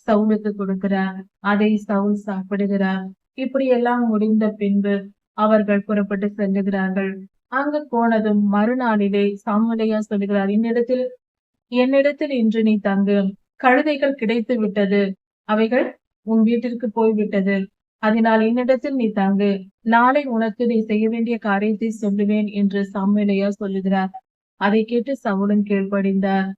சவுலுக்கு கொடுக்கிறார். அதை சவுல் சாப்பிடுகிறார். இப்படி எல்லாம் முடிந்த பின்பு அவர்கள் புறப்பட்டு செல்லுகிறார்கள். அங்கு போனதும் மறுநாளிலே சாமுவேலையா சொல்லுகிறார், என்னிடத்தில் இன்று நீ தங்கு. கழுதைகள் கிடைத்து விட்டது, அவைகள் உன் வீட்டிற்கு போய்விட்டது. அதனால் என்னிடத்தில் நீ தங்கு. நாளை உனக்கு நீ செய்ய வேண்டிய காரியத்தை சொல்லுவேன் என்று சாமுவேலையா சொல்லுகிறார். அதை கேட்டு சவுலும் கீழ்ப்படிந்தார்.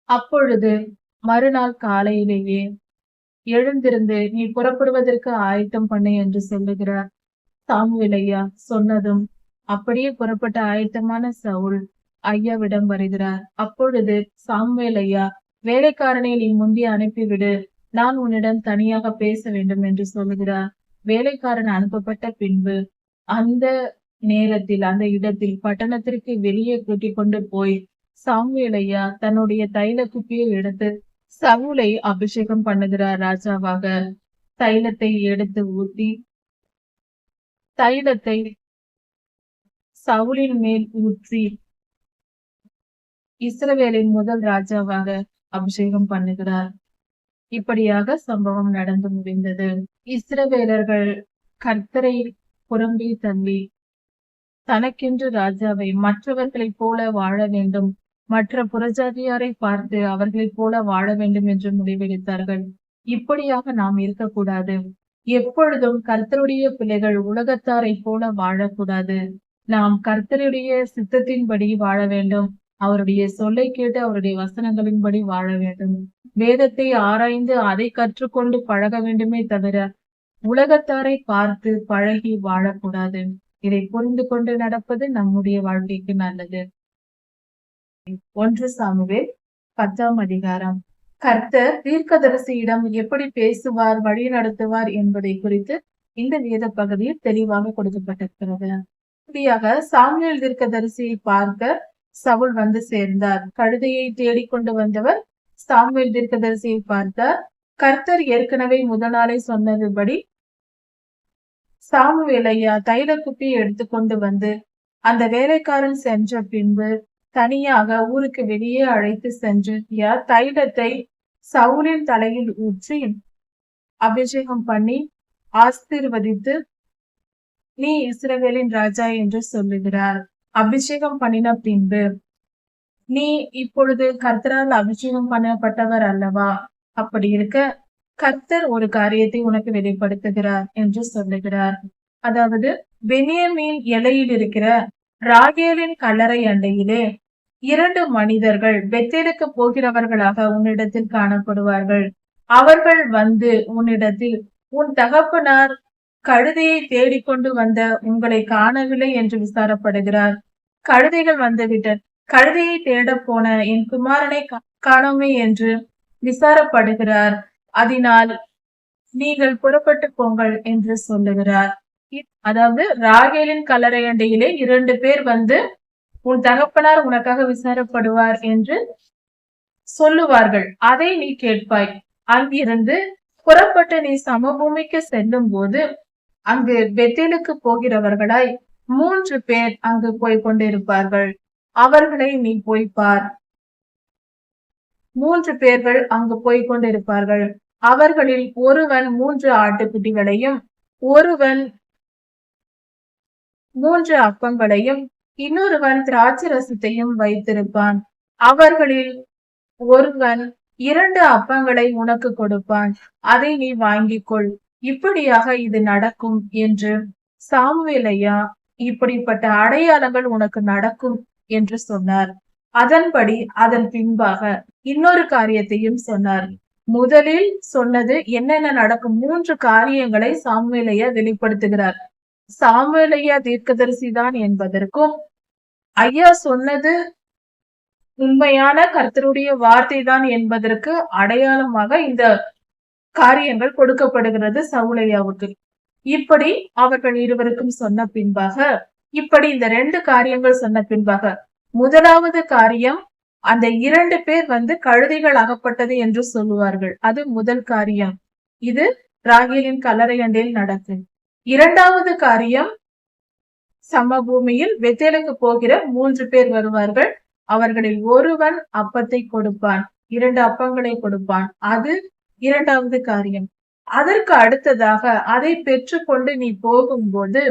அப்பொழுது மறுநாள் காலையிலேயே எழுந்திருந்து நீ புறப்படுவதற்கு ஆயத்தம் பண்ணு என்று சொல்லுகிறார். சாமுவேலையா சொன்னதும் அப்படியே புறப்பட்ட ஆயத்தமான சவுல் ஐயாவிடம் வருகிறார். அப்பொழுது சாமுவேலையா, வேலைக்காரனை நீ முந்தி அனுப்பிவிடு, நான் உன்னிடம் தனியாக பேச வேண்டும் என்று சொல்லுகிறார். வேலைக்காரன் அனுப்பப்பட்ட பின்பு அந்த நேரத்தில் அந்த இடத்தில் பட்டணத்திற்கு வெளியே கூட்டிக் கொண்டு போய் சாமுவேலையா தன்னுடைய தைல குப்பியை எடுத்து சவுலை அபிஷேகம் பண்ணுகிறார் ராஜாவாக. தைலத்தை எடுத்து ஊற்றி தைலத்தை சவுலின் மேல் ஊற்றி இஸ்ரவேலின் முதல் ராஜாவாக அபிஷேகம் பண்ணுகிறார். இப்படியாக சம்பவம் நடந்து முடிந்தது. இஸ்ரவேலர்கள் கர்த்தரை புறம்பே தள்ளி தனக்கென்று ராஜாவை மற்றவர்களைப் போல வாழ வேண்டும், மற்ற புறஜாதியாரை பார்த்து அவர்களைப் போல வாழ வேண்டும் என்று முடிவெடுத்தார்கள். இப்படியாக நாம் இருக்கக்கூடாது. எப்பொழுதும் கர்த்தருடைய பிள்ளைகள் உலகத்தாரை போல வாழக்கூடாது. நாம் கர்த்தருடைய சித்தத்தின்படி வாழ வேண்டும். அவருடைய சொல்லை கேட்டு அவருடைய வசனங்களின்படி வாழ வேண்டும். வேதத்தை ஆராய்ந்து அதை கற்றுக்கொண்டு பழக வேண்டுமே தவிர உலகத்தாரை பார்த்து பழகி வாழக்கூடாது. இதை புரிந்து கொண்டு நடப்பது நம்முடைய வாழ்க்கைக்கு நல்லது. 1 சாமுவேல் 10ஆம் அதிகாரம். கர்த்தர் தீர்க்கதரிசியிடம் எப்படி பேசுவார், வழி நடத்துவார் என்பதை குறித்து இந்த வேத பகுதியில் தெளிவாக கொடுக்கப்பட்டிருக்கிறது. இப்படியாக சாமுவேல் தீர்க்கதரிசியை பார்க்க சவுல் வந்து சேர்ந்தார். கழுதையை தேடிக்கொண்டு வந்தவர் சாமுவேல் தீர்க்கதரிசியை பார்த்தார். கர்த்தர் ஏற்கனவே முதல் நாளை சொன்னதுபடி சாமுவேலையா தைல குப்பியை எடுத்துக்கொண்டு வந்து அந்த வேலைக்காரன் சென்ற பின்பு தனியாக ஊருக்கு வெளியே அழைத்து சென்று தைலத்தை சவுலின் தலையில் ஊற்றி அபிஷேகம் பண்ணி ஆசீர்வதித்து நீ இஸ்ரவேலின் ராஜா என்று சொல்லுகிறார். அபிஷேகம் பண்ணின பின்பு நீ இப்பொழுது கர்த்தரால் அபிஷேகம் பண்ணப்பட்டவர் அல்லவா? அப்படி இருக்க கர்த்தர் ஒரு காரியத்தை உனக்கு வெளிப்படுத்துகிறார் என்று சொல்லுகிறார். அதாவது பென்யமீன் எல்லையில் இருக்கிற ராகேலின் கல்லறை அண்டையிலே 2 மனிதர்கள் பெத்தேலுக்கு போகிறவர்களாக உன்னிடத்தில் காணப்படுவார்கள். அவர்கள் வந்து உன்னிடத்தில் உன் தகப்பனார் கழுதையை தேடிக்கொண்டு வந்த உங்களை காணவில்லை என்று விசாரப்படுகிறார். கழுதைகள் வந்துவிட்ட கழுதையை தேட போன என் குமாரனை காணோமே என்று விசாரப்படுகிறார். அதனால் நீங்கள் புறப்பட்டு போங்கள் என்று சொல்லுகிறார். அதாவது ராகேலின் கல்லறை அண்டையிலே 2 பேர் வந்து உன் தகப்பனார் உனக்காக விசாரப்படுவார் என்று சொல்லுவார்கள். அதை நீ கேட்பாய். அங்கிருந்து புறப்பட்டு நீ சமபூமிக்கு செல்லும் போது அங்கு பெத்தேலுக்கு போகிறவர்களாய் 3 பேர் அங்கு போய் கொண்டிருப்பார்கள். அவர்களை நீ போய் பார். 3 பேர்கள் அங்கு போய் கொண்டிருப்பார்கள். அவர்களில் ஒருவன் 3 ஆட்டுக்குட்டிகளையும் ஒருவன் 3 அப்பங்களையும் இன்னொருவன் திராட்சை ரசத்தையும் வைத்திருப்பான். அவர்களில் ஒருவன் 2 அப்பங்களை உனக்கு கொடுப்பான். அதை நீ வாங்கிக்கொள். இப்படியாக இது நடக்கும் என்று சாமுவேலையா, இப்படிப்பட்ட அடையாளங்கள் உனக்கு நடக்கும் என்று சொன்னார். அதன்படி அதன் பின்பாக இன்னொரு காரியத்தையும் சொன்னார். முதலில் சொன்னது என்னென்ன நடக்கும் 3 காரியங்களை சாமுவேலையா வெளிப்படுத்துகிறார். சாமுவேலையா தீர்க்கதரிசிதான் என்பதற்கும் ஐயா சொன்னது உண்மையான கர்த்தருடைய வார்த்தை தான் என்பதற்கு அடையாளமாக இந்த காரியங்கள் கொடுக்கப்படுகிறது சவுலையாவுக்கு. இப்படி அவர்கள் இருவருக்கும் சொன்ன பின்பாக, இப்படி இந்த 2 காரியங்கள் சொன்ன பின்பாக, முதலாவது காரியம் அந்த 2 பேர் கழுதைகள் அகப்பட்டது என்று சொல்லுவார்கள். அது முதல் காரியம். இது ராகேலின் கல்லறையண்டில் நடக்கும். இரண்டாவது காரியம், சமபூமியில் பெத்தேலுக்கு போகிற 3 பேர் வருவார்கள். அவர்களில் ஒருவன் அப்பத்தை கொடுப்பான், 2 அப்பங்களை கொடுப்பான். அது இரண்டாவது காரியம். அதற்கு அடுத்ததாக அதை பெற்றுக்கொண்டு நீ போகும்போது,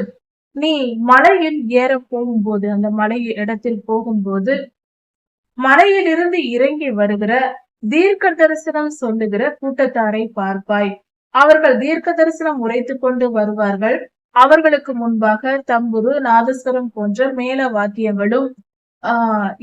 நீ மலையில் ஏற போகும்போது, அந்த மலை இடத்தில் போகும்போது, மலையில் இருந்து இறங்கி வருகிற தீர்க்க தரிசனம் சொல்லுகிற கூட்டத்தாரை பார்ப்பாய். அவர்கள் தீர்க்க தரிசனம் உரைத்து கொண்டு வருவார்கள். அவர்களுக்கு முன்பாக தம்புரு, நாதஸ்வரம் போன்ற மேல வாத்தியங்களும்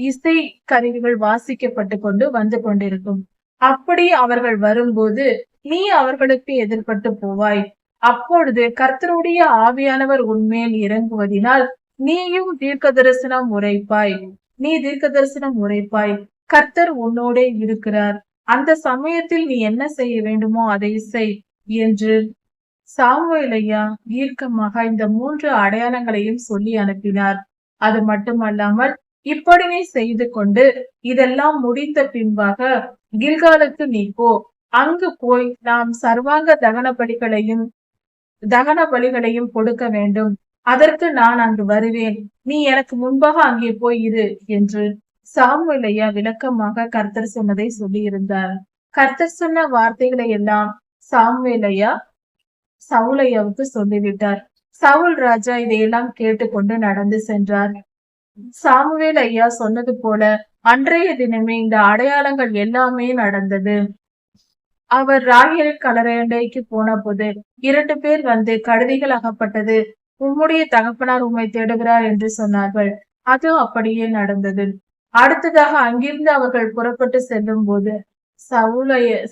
இசை கருவிகள் வாசிக்கப்பட்டு கொண்டு வந்து கொண்டிருக்கும். அப்படி அவர்கள் வரும்போது நீ அவர்களுக்கு எதிர்பட்டு போவாய். அப்பொழுது கர்த்தருடைய ஆவியானவர் உன்மேல் இறங்குவதினால் நீயும் தீர்க்க தரிசனம் உரைப்பாய். நீ தீர்க்க தரிசனம் உரைப்பாய். கர்த்தர் உன்னோடே இருக்கிறார். அந்த சமயத்தில் நீ என்ன செய்ய வேண்டுமோ அதை செய் என்று சாமுவேல் ஐயா தீர்க்கமாக இந்த 3 அடையாளங்களையும் சொல்லி அனுப்பினார். அது மட்டுமல்லாமல், இப்படி நீ செய்து கொண்டு இதெல்லாம் முடிந்த பின்பாக கில்காலுக்கு நீ போ. அங்கு போய் நாம் சர்வாங்க தகன பலிகளையும் கொடுக்க வேண்டும். அதற்கு நான் அங்கு வருவேன். நீ எனக்கு முன்பாக அங்கே போய் இரு என்று சாமுவேல் ஐயா விளக்கமாக கர்த்தர் சொன்னதை சொல்லி இருந்தார். கர்த்தர் சொன்ன வார்த்தைகளை எல்லாம் சாமுவேல் ஐயா சவுல் ஐயாவுக்கு சொல்லிவிட்டார். சவுல் ராஜா இதையெல்லாம் கேட்டுக்கொண்டு நடந்து சென்றார். சாமுவேல் ஐயா சொன்னது போல அன்றைய தினமே இந்த அடையாளங்கள் எல்லாமே நடந்தது. அவர் ராகேல் கல்லறையண்டைக்கு போன போது 2 பேர் கழுதைகள் அகப்பட்டது, உம்முடைய தகப்பனார் உம்மை தேடுகிறார் என்று சொன்னார்கள். அது அப்படியே நடந்தது. அடுத்ததாக அங்கிருந்து அவர்கள் புறப்பட்டு செல்லும் போது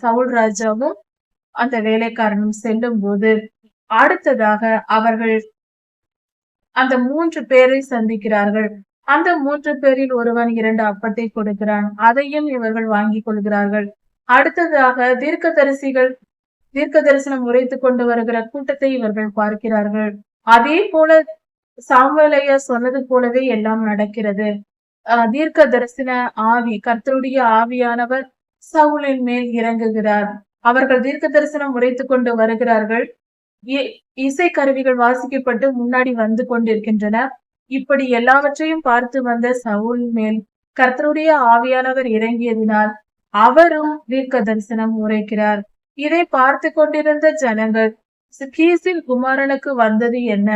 சவுல் ராஜாவும் அந்த வேலைக்காரனும் செல்லும் போது அடுத்ததாக அவர்கள் அந்த 3 பேரை சந்திக்கிறார்கள். அந்த 3 பேரில் ஒருவன் 2 அப்பத்தை கொடுக்கிறான். அதையும் இவர்கள் வாங்கி கொள்கிறார்கள். அடுத்ததாக தீர்க்க தரிசனம் உரைத்து கொண்டு வருகிற கூட்டத்தை இவர்கள் பார்க்கிறார்கள். அதே போல சாமுவேல் ஐயா சொன்னது போலவே எல்லாம் நடக்கிறது. தீர்க்க தரிசன ஆவி, கர்த்தருடைய ஆவியானவர் சவுலின் மேல் இறங்குகிறார். அவர்கள் தீர்க்க தரிசனம் உரைத்து கொண்டு வருகிறார்கள். இசை கருவிகள் வாசிக்கப்பட்டு முன்னாடி வந்து கொண்டிருக்கின்றன. இப்படி எல்லாவற்றையும் பார்த்து வந்த சவுல் மேல் கர்த்தருடைய ஆவியானவர் இறங்கியதினால் அவரும் தீர்க்க தரிசனம் உரைக்கிறார். இதை பார்த்து கொண்டிருந்த ஜனங்கள், கீசின் குமாரனுக்கு வந்தது என்ன?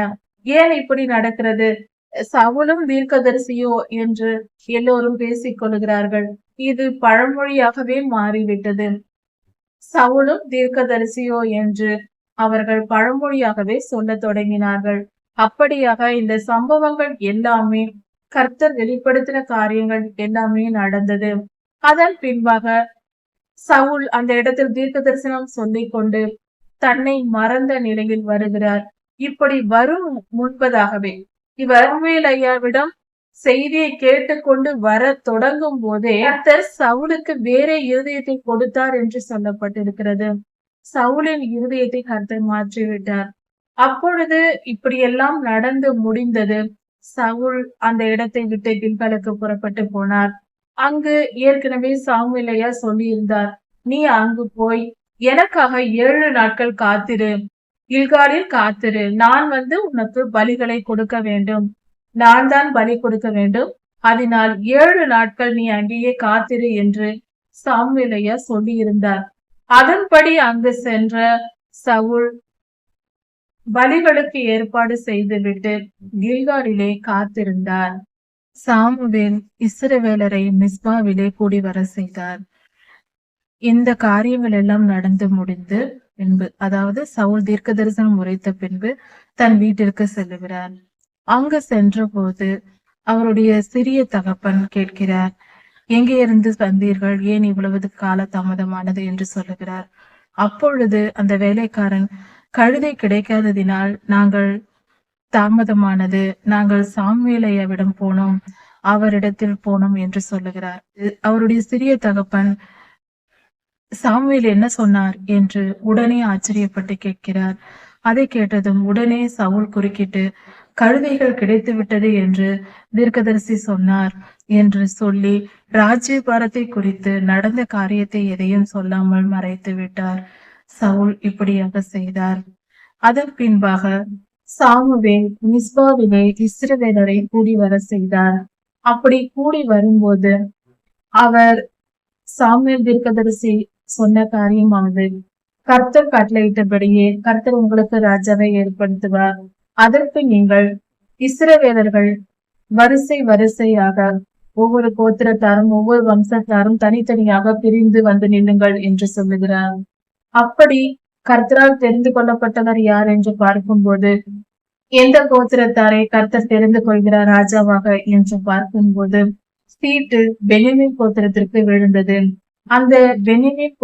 ஏன் இப்படி நடக்கிறது? சவுலும் தீர்க்கதரிசியோ என்று எல்லோரும் பேசிக் கொள்கிறார்கள். இது பழமொழியாகவே மாறிவிட்டது. சவுலும் தீர்க்கதரிசியோ என்று அவர்கள் பழமொழியாகவே சொல்ல தொடங்கினார்கள். அப்படியாக இந்த சம்பவங்கள் எல்லாமே, கர்த்தர் வெளிப்படுத்தின காரியங்கள் எல்லாமே நடந்தது. அதன் பின்பாக சவுல் அந்த இடத்தில் தீர்க்க தரிசனம் சொல்லிக் கொண்டு தன்னை மறந்த நிலையில் வருகிறார். இப்படி வரும் முன்பதாகவே இவர் சாமுவேல் ஐயாவிடம் செய்தியை கேட்டுக்கொண்டு வர தொடங்கும் போதே கர்த்தர் சவுலுக்கு வேற இருதயத்தை கொடுத்தார் என்று சொல்லப்பட்டிருக்கிறது. சவுலின் இருதயத்தை கர்த்தர் மாற்றிவிட்டார். அப்பொழுது இப்படியெல்லாம் நடந்து முடிந்தது. சவுல் அந்த இடத்தை விட்டு கில்காலுக்கு புறப்பட்டு போனார். அங்கு ஏற்கனவே சாமுவேல் ஐயா சொல்லியிருந்தார், நீ அங்கு போய் எனக்காக 7 நாட்கள் காத்திரு, கில்காலில் காத்திரு. நான் உனக்கு பலிகளை கொடுக்க வேண்டும். நான் தான் பலி கொடுக்க வேண்டும். அதனால் 7 நாட்கள் நீ அங்கேயே காத்திரு என்று சாமுவேல் ஐயா சொல்லியிருந்தார். அதன்படி அங்கு சென்ற சவுல் பலிகளுக்கு ஏற்பாடு செய்துவிட்டு கில்காலிலே காத்திருந்தார். சாமுவேல் இஸ்ரவேலரை மிஸ்பாவிலே கூடி வர செய்தார். இந்த காரியங்கள் எல்லாம் நடந்து முடிந்து பின்பு, அதாவது சவுல் தீர்க்க தரிசனம் உரைத்த பின்பு தன் வீட்டிற்கு செல்லுகிறார். அங்கு சென்ற போது அவருடைய சிறிய தகப்பன் கேட்கிறார், எங்கே இருந்து வந்தீர்கள்? ஏன் இவ்வளவு கால தாமதமானது என்று சொல்லுகிறார். அப்பொழுது அந்த வேலைக்காரன், கழுதை கிடைக்காததினால் நாங்கள் தாமதமானது, நாங்கள் சாமுவேல் ஐயாவிடம் போனோம், அவரிடத்தில் போனோம் என்று சொல்லுகிறார். அவருடைய சிறிய தகப்பன் சாமுவேல் என்ன சொன்னார் என்று உடனே ஆச்சரியப்பட்டு கேட்கிறார். அதை கேட்டதும் உடனே சவுல் குறுக்கிட்டு, கழுதைகள் கிடைத்து விட்டது என்று தீர்க்கதரிசி சொன்னார் என்று சொல்லி ராஜ்யபாரத்தை குறித்து நடந்த காரியத்தை எதையும் சொல்லாமல் மறைத்து விட்டார். சவுல் இப்படியாக செய்தார். அதன் பின்பாக சாமுவேல் மிஸ்பாவிலே இஸ்ரவேலரை கூடி வர செய்தார். அப்படி கூடி வரும்போது அவர் சாமுவேல் தீர்க்கதரிசி சொன்ன காரியமானது, கர்த்தர் கட்டளையிட்டபடியே கர்த்தர் உங்களுக்கு ராஜாவை ஏற்படுத்துவார். அதற்கு நீங்கள் இஸ்ரவேலர்கள் வரிசை வரிசையாக ஒவ்வொரு கோத்திரத்தாரும் ஒவ்வொரு வம்சத்தாரும் தனித்தனியாக பிரிந்து வந்து நில்லுங்கள் என்று சொல்லுகிறார். அப்படி கர்த்தரால் தெரிந்து கொள்ளப்பட்டவர் யார் என்று பார்க்கும்போது, எந்த கோத்திரத்தாரை கர்த்தர் தெரிந்து கொள்கிறார் ராஜாவாக என்று பார்க்கும்போது, சீட்டு பென்யமீன் கோத்திரத்திற்கு விழுந்தது. அந்த பென்யமீன்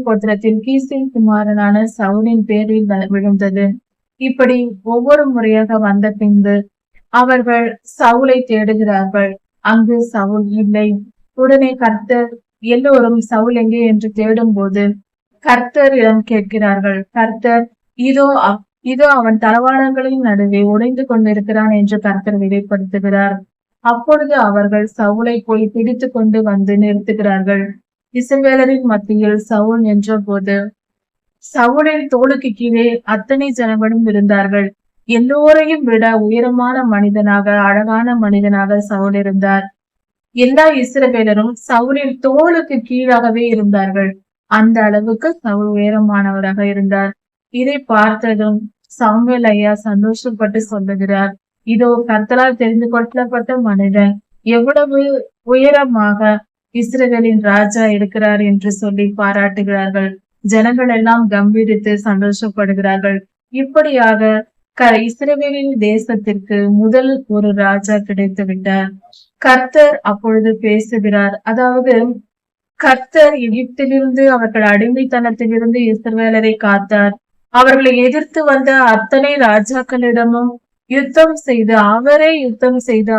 கோத்திரத்தில் கீசின் குமாரனான சவுலின் பேரில் விழுந்தது. இப்படி ஒவ்வொரு முறையாக வந்த பின்பு அவர்கள் சவுலை தேடுகிறார்கள். அங்கு சவுல் இல்லை. உடனே கர்த்தர் எல்லோரும் சவுல் எங்கே என்று தேடும் போது கர்த்தரிடம் கேட்கிறார்கள். கர்த்தர் இதோ அவன் தளவாடங்களின் நடுவே உடைந்து கொண்டிருக்கிறான் என்று கர்த்தர் வெளிப்படுத்துகிறார். அப்பொழுது அவர்கள் சவுலை போய் பிடித்து கொண்டு வந்து நிறுத்துகிறார்கள். இஸ்ரவேலரின் மத்தியில் சவுல் நின்ற போது சவுலின் தோளுக்கு கீழே அத்தனை ஜனங்களும் இருந்தார்கள். எல்லோரையும் விட உயரமான மனிதனாக, அழகான மனிதனாக சவுல் இருந்தார். எல்லா இஸ்ரவேலரும் சவுலின் தோளுக்கு கீழாகவே இருந்தார்கள். அந்த அளவுக்கு சவுல் உயரமானவராக இருந்தார். இதை பார்த்ததும் சாமுவேல் ஐயா சந்தோஷப்பட்டு சொல்லுகிறார், இதோ கர்த்தரால் தெரிந்து கொள்ளப்பட்ட மனிதன் எவ்வளவு உயரமாக இஸ்ரவேலின் ராஜா இருக்கிறார் என்று சொல்லி பாராட்டுகிறார்கள். ஜனங்கள் எல்லாம் கம்பீரித்து சந்தோஷப்படுகிறார்கள். இப்படியாக இஸ்ரவேலின் தேசத்திற்கு முதல் ஒரு ராஜா கிடைத்து விட்டார். கர்த்தர் அப்பொழுது பேசுகிறார். அதாவது கர்த்தர் எகிப்திலிருந்து அவர்கள் அடிமைத்தனத்திலிருந்து இஸ்ரவேலரை காத்தார். அவர்களை எதிர்த்து வந்த அத்தனை ராஜாக்களிடமும் யுத்தம் செய்து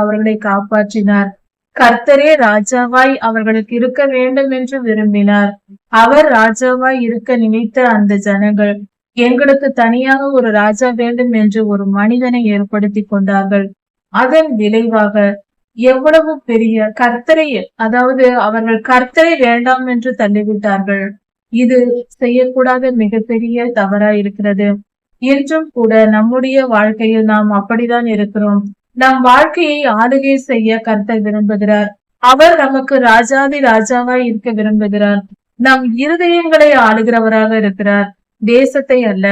அவர்களை காப்பாற்றினார். கர்த்தரே ராஜாவாய் அவர்களுக்கு இருக்க வேண்டும் என்று விரும்பினார். அவர் ராஜாவாய் இருக்க நினைத்த அந்த ஜனங்கள் எங்களுக்கு தனியாக ஒரு ராஜா வேண்டும் என்று ஒரு மனிதனை ஏற்படுத்தி கொண்டார்கள். அதன் விளைவாக எவ்வளவு பெரிய அதாவது அவர்கள் கர்த்தரை வேண்டாம் என்று தள்ளிவிட்டார்கள். இது செய்யக்கூடாத மிகப்பெரிய தவறாய் இருக்கிறது. என்றும் கூட நம்முடைய வாழ்க்கையில் நாம் அப்படிதான் இருக்கிறோம். நம் வாழ்க்கையை ஆளுகை செய்ய கர்த்தர் விரும்புகிறார். அவர் நமக்கு ராஜாதி ராஜாவாய் இருக்க விரும்புகிறார். நம் இருதயங்களை ஆளுகிறவராக இருக்கிறார். தேசத்தை அல்ல,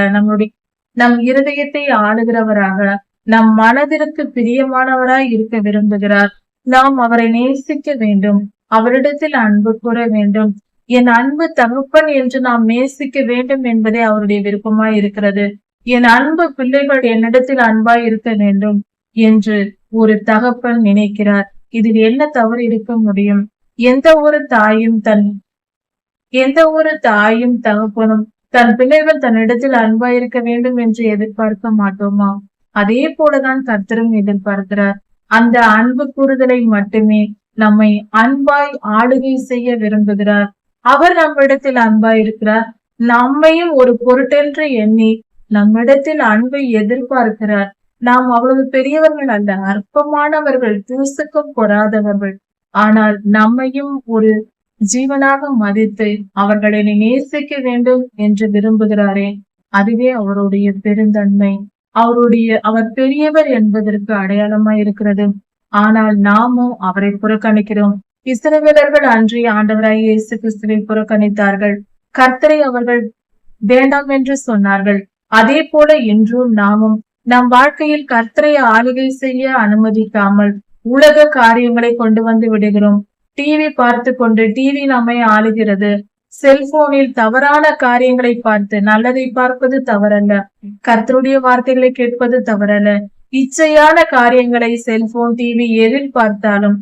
நம் இருதயத்தை ஆளுகிறவராக, நம் மனதிற்கு பிரியமானவராய் இருக்க விரும்புகிறார். நாம் அவரை நேசிக்க வேண்டும். அவரிடத்தில் அன்பு கூற வேண்டும். என் அன்பு தகப்பன் என்று நாம் நேசிக்க வேண்டும் என்பதே அவருடைய விருப்பமாய் இருக்கிறது. என் அன்பு பிள்ளைகள் என்னிடத்தில் அன்பாய் இருக்க வேண்டும் என்று ஒரு தகப்பன் நினைக்கிறார். இதில் என்ன தவறு இருக்க முடியும்? எந்த ஒரு தாயும் தகப்பனும் தன் பிள்ளைகள் தன்னிடத்தில் அன்பாய் இருக்க வேண்டும் என்று எதிர்பார்க்க மாட்டோமா? அதே போலதான் கர்த்தரும் எதிர்பார்க்கிறார். அந்த அன்பு கூறுதலை மட்டுமே நம்மை அன்பாய் ஆளுகை செய்ய விரும்புகிறார். அவர் நம்மிடத்தில் அன்பாய் இருக்கிறார். நம்மையும் ஒரு பொருட்டென்று எண்ணி நம்மிடத்தில் அன்பை எதிர்பார்க்கிறார். நாம் அவ்வளவு பெரியவர்கள் அல்ல, அற்பமானவர்கள், தூசுக்கும் பொறாதவர்கள். ஆனால் நம்மையும் ஒரு ஜீவனாக மதித்து அவர்களை நேசிக்க வேண்டும் என்று விரும்புகிறாரே, அதுவே அவருடைய பெருந்தன்மை. அவர் பெரியவர் என்பதற்கு அடையாளமாய் இருக்கிறது. ஆனால் நாமும் அவரை புறக்கணிக்கிறோம். இஸ்ரவேலர்கள் அன்றைய ஆண்டவராய் இயேசு கிறிஸ்துவை புறக்கணித்தார்கள். கர்த்தரை அவர்கள் வேண்டாம் என்று சொன்னார்கள். அதே போல இன்றும் நாமும் நம் வாழ்க்கையில் கர்த்தரை ஆளுகை செய்ய அனுமதிக்காமல் உலக காரியங்களை கொண்டு வந்து விடுகிறோம். டிவி பார்த்து கொண்டு டிவி நம்மை ஆளுகிறது. செல்போனில் தவறான காரியங்களை பார்த்து, நல்லதை பார்ப்பது தவறல்ல, கர்த்தருடைய வார்த்தைகளை கேட்பது தவறல்ல, இச்சையான காரியங்களை செல்போன் டிவி எதில் பார்த்தாலும்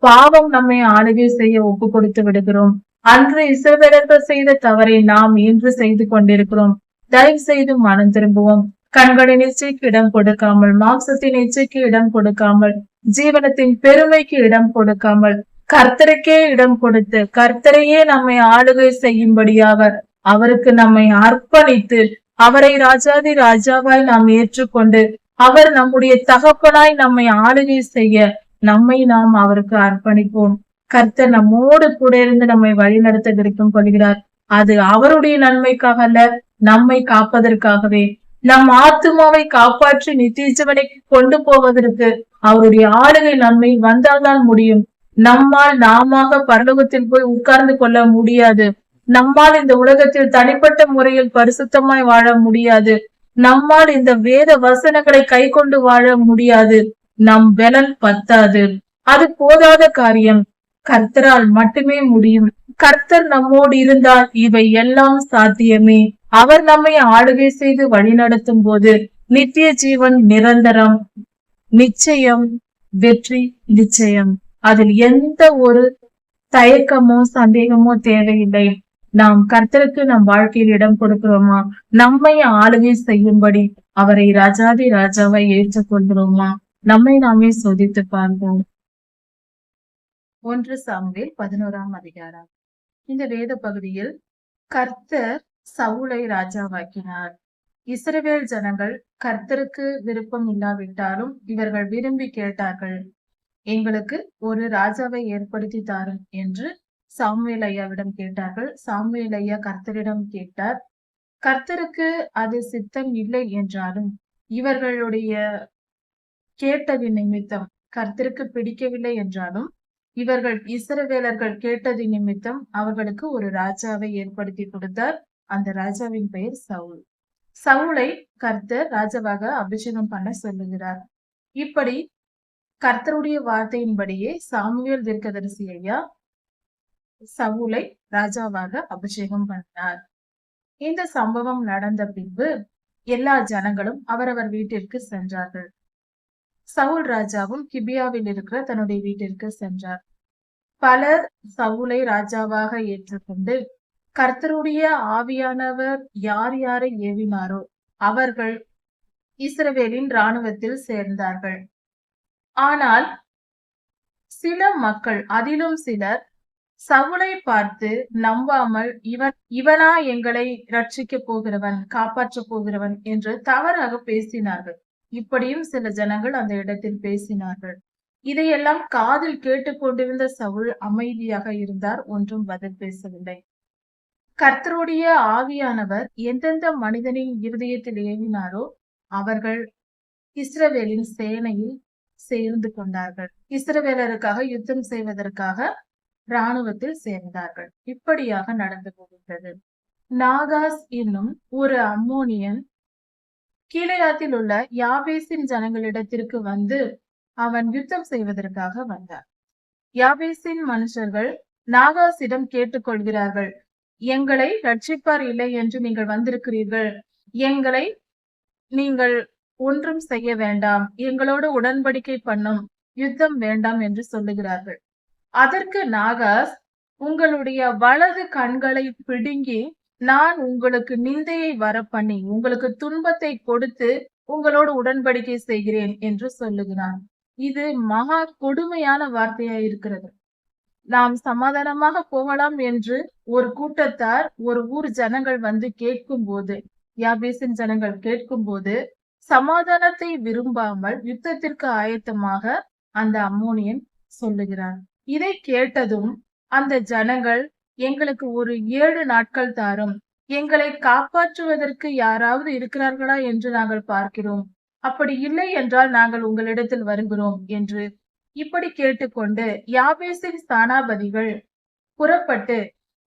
பாவம் நம்மை ஆளுகை செய்ய ஒப்பு கொடுத்து விடுகிறோம். அன்று இஸ்ரவேலர்கள் செய்த தவறை நாம் இன்று செய்து கொண்டிருக்கிறோம். தயவு செய்து மனம் திரும்புவோம். கண்களின் இச்சைக்கு இடம் கொடுக்காமல், மாம்சத்தின் இச்சைக்கு இடம் கொடுக்காமல், ஜீவனத்தின் பெருமைக்கு இடம் கொடுக்காமல், கர்த்தருக்கே இடம் கொடுத்து கர்த்தரையே நம்மை ஆளுகை செய்யும்படியாக அவருக்கு நம்மை அர்ப்பணித்து அவரை ராஜாதி ராஜாவாய் நாம் ஏற்றுக்கொண்டு அவர் நம்முடைய தகப்பனாய் நம்மை ஆளுகை செய்ய நம்மை நாம் அவருக்கு அர்ப்பணிப்போம். கர்த்தர் நம்மோடு கூட இருந்து நம்மை வழிநடத்த விருப்பம் கொள்கிறார். அது அவருடைய நன்மைக்காக அல்ல, நம்மை காப்பதற்காகவே. நம் ஆத்துமாவை காப்பாற்றி நித்திய ஜீவனுக்கு கொண்டு போவதற்கு அவருடைய ஆளுகை நன்மை வந்தால்தான் முடியும். நம்மால் நாம பரலோகத்தில் போய் உட்கார்ந்து கொள்ள முடியாது. நம்மால் இந்த உலகத்தில் தனிப்பட்ட முறையில் பரிசுத்தமாய் வாழ முடியாது. நம்மால் இந்த வேத வசனங்களை கை கொண்டு வாழ முடியாது. நம் பலன் பத்தாது. அது போதாத காரியம். கர்த்தரால் மட்டுமே முடியும். கர்த்தர் நம்மோடு இருந்தால் இவை எல்லாம் சாத்தியமே. அவர் நம்மை ஆளுகை செய்து வழி நடத்தும் போது நித்திய ஜீவன் நிரந்தரம், நிச்சயம், வெற்றி நிச்சயம். அதில் எந்த ஒரு தயக்கமோ சந்தேகமோ தேவையில்லை. நாம் கர்த்தருக்கு நம் வாழ்க்கையில் இடம் கொடுக்கிறோமா? நம்மை ஆளுகை செய்யும்படி அவரை ராஜாதி ராஜாவை ஏற்றுக்கொள்கிறோமா? நம்மை நாமே சோதித்து பார்ப்போம். 1 சாமுவேல் 11ஆம் அதிகாரம். இந்த வேத பகுதியில் கர்த்தர் சவுலை ராஜாவாக்கினார். இஸ்ரவேல் ஜனங்கள் கர்த்தருக்கு விருப்பம் இல்லாவிட்டாலும் இவர்கள் விரும்பி கேட்டார்கள், எங்களுக்கு ஒரு ராஜாவை ஏற்படுத்தி தாரும் என்று சாமுவேல் ஐயாவிடம் கேட்டார்கள். சாமுவேல் ஐயா கர்த்தரிடம் கேட்டார். கர்த்தருக்கு அது சித்தம் இல்லை என்றாலும் இவர்களுடைய கேட்டது நிமித்தம் கர்த்தருக்கு பிடிக்கவில்லை என்றாலும் இவர்கள் இஸ்ரவேலர்கள் கேட்டது நிமித்தம் அவர்களுக்கு ஒரு ராஜாவை ஏற்படுத்தி கொடுத்தார். அந்த ராஜாவின் பெயர் சவுல். சவுலை கர்த்தர் ராஜாவாக அபிஷேகம் பண்ண சொல்லுகிறார். இப்படி கர்த்தருடைய வார்த்தையின்படியே சாமுவேல் தீர்க்கதரிசி ஐயா சவுலை ராஜாவாக அபிஷேகம் பண்ணார். இந்த சம்பவம் நடந்த பின்பு எல்லா ஜனங்களும் அவரவர் வீட்டிற்கு சென்றார்கள். சவுல் ராஜாவும் கிபியாவில் இருக்கிற தன்னுடைய வீட்டிற்கு சென்றார். பலர் சவுலை ராஜாவாக ஏற்றுக்கொண்டு கர்த்தருடைய ஆவியானவர் யார் யாரை ஏவினாரோ அவர்கள் இஸ்ரவேலின் இராணுவத்தில் சேர்ந்தார்கள். ஆனால் சில மக்கள், அதிலும் சிலர் சவுலை பார்த்து நம்பாமல் இவனா எங்களை ரட்சிக்க போகிறவன், காப்பாற்ற போகிறவன் என்று தவறாக பேசினார்கள். இப்படியும் சில ஜனங்கள் அந்த இடத்தில் பேசினார்கள். இதையெல்லாம் காதில் கேட்டுக்கொண்டிருந்த சவுல் அமைதியாக இருந்தார். ஒன்றும் பதில் பேசவில்லை. கர்த்தருடைய ஆவியானவர் எந்தெந்த மனிதனின் இருதயத்தில் ஏவினாரோ அவர்கள் இஸ்ரவேலின் சேனையில் சேர்ந்து கொண்டார்கள். இஸ்ரவேலருக்காக யுத்தம் செய்வதற்காக இராணுவத்தில் சேர்ந்தார்கள். இப்படியாக நடந்து போகின்றது. நாகாஸ் என்னும் ஒரு அம்மோனியன் கீலேயாத்தில் உள்ள யாபேசின் ஜனங்களிடத்திற்கு வந்து அவன் யுத்தம் செய்வதற்காக வந்தார். யாபேசின் மனுஷர்கள் நாகாசிடம் கேட்டுக்கொள்கிறார்கள், எங்களை ரட்சிப்பார் இல்லை என்று நீங்கள் வந்திருக்கிறீர்கள், எங்களை நீங்கள் ஒன்றும் செய்ய வேண்டாம், எங்களோடு உடன்படிக்கை பண்ணும், யுத்தம் வேண்டாம் என்று சொல்லுகிறார்கள். அதற்கு நாகாஸ், உங்களுடைய வலது கண்களை பிடுங்கி நான் உங்களுக்கு நிந்தையை வரப்பண்ணி உங்களுக்கு துன்பத்தை கொடுத்து உங்களோடு உடன்படிக்கை செய்கிறேன் என்று சொல்லுகிறான். இது மகா கொடுமையான வார்த்தையா இருக்கிறது. நாம் சமாதானமாக போகலாம் என்று ஒரு கூட்டத்தார், ஒரு ஊர் ஜனங்கள் வந்து கேட்கும் போது, யாபேசின் ஜனங்கள் கேட்கும் போது சமாதானத்தை விரும்பாமல் யுத்தத்திற்கு ஆயத்தமாக அந்த அம்மோனியன் சொல்லுகிறார். இதை கேட்டதும் அந்த ஜனங்கள், எங்களுக்கு ஒரு 7 நாட்கள் தாரும், எங்களை காப்பாற்றுவதற்கு யாராவது இருக்கிறார்களா என்று நாங்கள் பார்க்கிறோம், அப்படி இல்லை என்றால் நாங்கள் உங்களிடத்தில் வருகிறோம் என்று இப்படி கேட்டுக்கொண்டு யாபேசின் ஸ்தானாபதிகள் புறப்பட்டு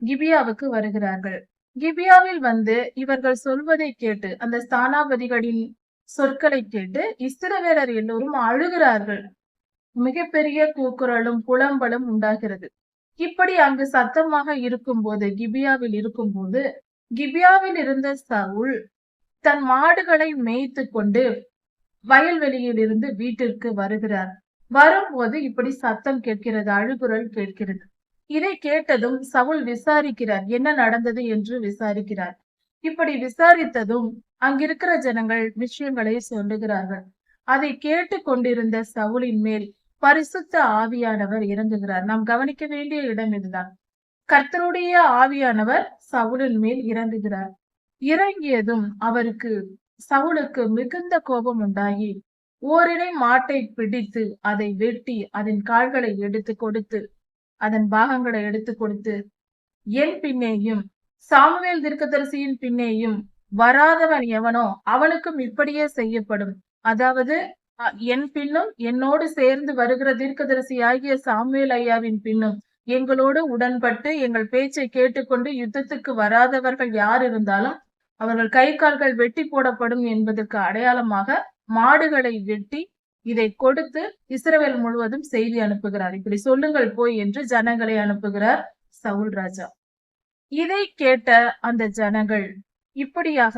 கிபியாவுக்கு வருகிறார்கள். கிபியாவில் வந்து இவர்கள் சொல்வதை கேட்டு, அந்த ஸ்தானாபதிகளின் சொற்களை கேட்டு இஸ்ரவேலர் எல்லோரும் அழுகிறார்கள். மிகப்பெரிய கூக்குரலும் புலம்பலும் உண்டாகிறது. இப்படி அங்கு சத்தமாக இருக்கும்போது, கிபியாவில் இருக்கும்போது, கிபியாவில் இருந்த சவுல் தன் மாடுகளை மேய்த்து கொண்டு வயல்வெளியில் இருந்து வீட்டிற்கு வருகிறார். வரும்போது இப்படி சத்தம் கேட்கிறது, அழுகுரல் கேட்கிறது. இதை கேட்டதும் சவுல் விசாரிக்கிறார், என்ன நடந்தது என்று விசாரிக்கிறார். இப்படி விசாரித்ததும் அங்கிருக்கிற ஜனங்கள் விஷயங்களை சொல்லுகிறார்கள். அதை கேட்டு கொண்டிருந்த சவுலின் மேல் பரிசுத்த ஆவியானவர் இறங்குகிறார். நாம் கவனிக்க வேண்டிய இடம் இதுதான். கர்த்தருடைய ஆவியானவர் சவுலின் மேல் இறங்குகிறார். இறங்கியதும் சவுலுக்கு மிகுந்த கோபம் உண்டாகி ஓரிரை மாட்டை பிடித்து அதை வெட்டி அதன் கால்களை எடுத்து கொடுத்து அதன் பாகங்களை எடுத்து கொடுத்து என் பின்னேயும் சாமுவேல் தீர்க்கதரிசியின் பின்னேயும் வராதவன் எவனோ அவனுக்கும் இப்படியே செய்யப்படும். அதாவது என் பின்னும் என்னோடு சேர்ந்து வருகிற தீர்க்கதரிசி ஆகிய சாமுவேல் ஐயாவின் பின்னும் எங்களோடு உடன்பட்டு எங்கள் பேச்சை கேட்டுக்கொண்டு யுத்தத்துக்கு வராதவர்கள் யார் இருந்தாலும் அவர்கள் கை கால்கள் வெட்டி போடப்படும் என்பதற்கு அடையாளமாக மாடுகளை வெட்டி இதை கொடுத்து இஸ்ரவேல் முழுவதும் செய்தி அனுப்புகிறார். இப்படி சொல்லுங்கள் போய் என்று ஜனங்களை அனுப்புகிறார் சவுல் ராஜா. இதை கேட்ட அந்த ஜனங்கள் இப்படியாக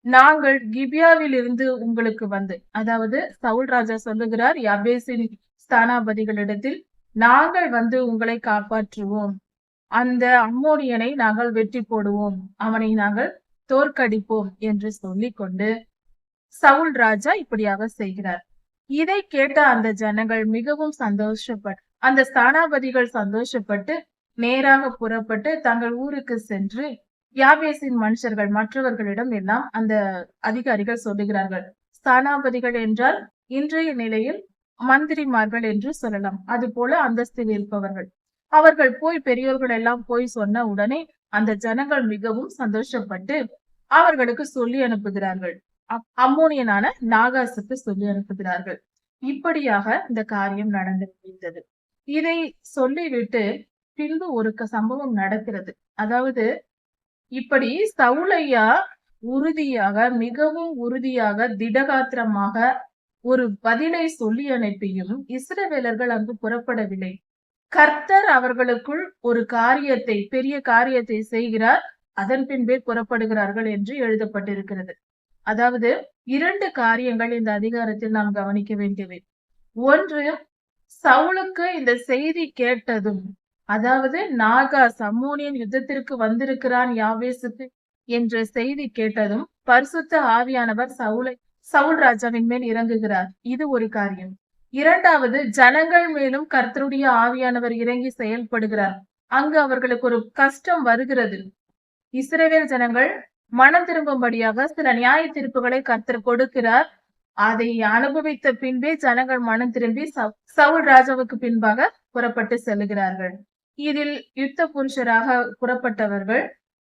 நாங்கள் கிபியாவில் இருந்து உங்களுக்கு வந்து, அதாவது சவுல் ராஜா சொல்லுகிறார் யாபேசின் ஸ்தானாபதிகளிடத்தில், நாங்கள் வந்து உங்களை காப்பாற்றுவோம், அந்த அம்மோனியனை நாங்கள் வெற்றி போடுவோம், அவனை நாங்கள் தோற்கடிப்போம் என்று சொல்லிக் கொண்டு சவுல் ராஜா இப்படியாக செய்கிறார். இதை கேட்ட அந்த ஜனங்கள் மிகவும் அந்த ஸ்தானாபதிகள் சந்தோஷப்பட்டு நேராக புறப்பட்டு தங்கள் ஊருக்கு சென்று யாபேசின் மனுஷர்கள் மற்றவர்களிடம் எல்லாம் அந்த அதிகாரிகள் சொல்லுகிறார்கள். ஸ்தானாபதிகள் என்றால் இன்றைய நிலையில் மந்திரிமார்கள் என்று சொல்லலாம். அது போல அந்தஸ்தில் இருப்பவர்கள். அவர்கள் போய் பெரியோர்கள் எல்லாம் போய் சொன்ன உடனே அந்த ஜனங்கள் மிகவும் சந்தோஷப்பட்டு அவர்களுக்கு சொல்லி அனுப்புகிறார்கள். அம்மோனியனான நாகாசுக்கு சொல்லி அனுப்புகிறார்கள். இப்படியாக இந்த காரியம் நடந்து முடிந்தது. இதை சொல்லிவிட்டு பின்பு ஒரு சம்பவம் நடக்கிறது. அதாவது இப்படி சவுலையா உறுதியாக, மிகவும் உறுதியாக, திடகாத்திரமாக ஒரு பதிலை சொல்லி அனுப்பியும் இஸ்ரவேலர்கள் அங்கு புறப்படவில்லை. கர்த்தர் அவர்களுக்குள் ஒரு காரியத்தை, பெரிய காரியத்தை செய்கிறார், அதன் பின்பே புறப்படுகிறார்கள் என்று எழுதப்பட்டிருக்கிறது. அதாவது 2 காரியங்கள் இந்த அதிகாரத்தில் நாம் கவனிக்க வேண்டியவை. ஒன்று, சவுலுக்கு இந்த செய்தி கேட்டதும், அதாவது நாகாஸ் அம்மோனியன் யுத்தத்திற்கு வந்திருக்கிறான் யாபேசுக்கு என்ற செய்தி கேட்டதும் பரிசுத்த ஆவியானவர் சவுல் ராஜாவின் மேல் இறங்குகிறார். இது ஒரு காரியம். 2வது, ஜனங்கள் மேலும் கர்த்தருடைய ஆவியானவர் இறங்கி செயல்படுகிறார். அங்கு அவர்களுக்கு ஒரு கஷ்டம் வருகிறது. இஸ்ரவேல் ஜனங்கள் மனம் திரும்பும்படியாக சில நியாய தீர்ப்புகளை கர்த்தர் கொடுக்கிறார். அதை அனுபவித்த பின்பே ஜனங்கள் மனம் திரும்பி சவுல் ராஜாவுக்கு பின்பாக புறப்பட்டு செல்லுகிறார்கள். இதில் யுத்த புருஷராக புறப்பட்டவர்கள்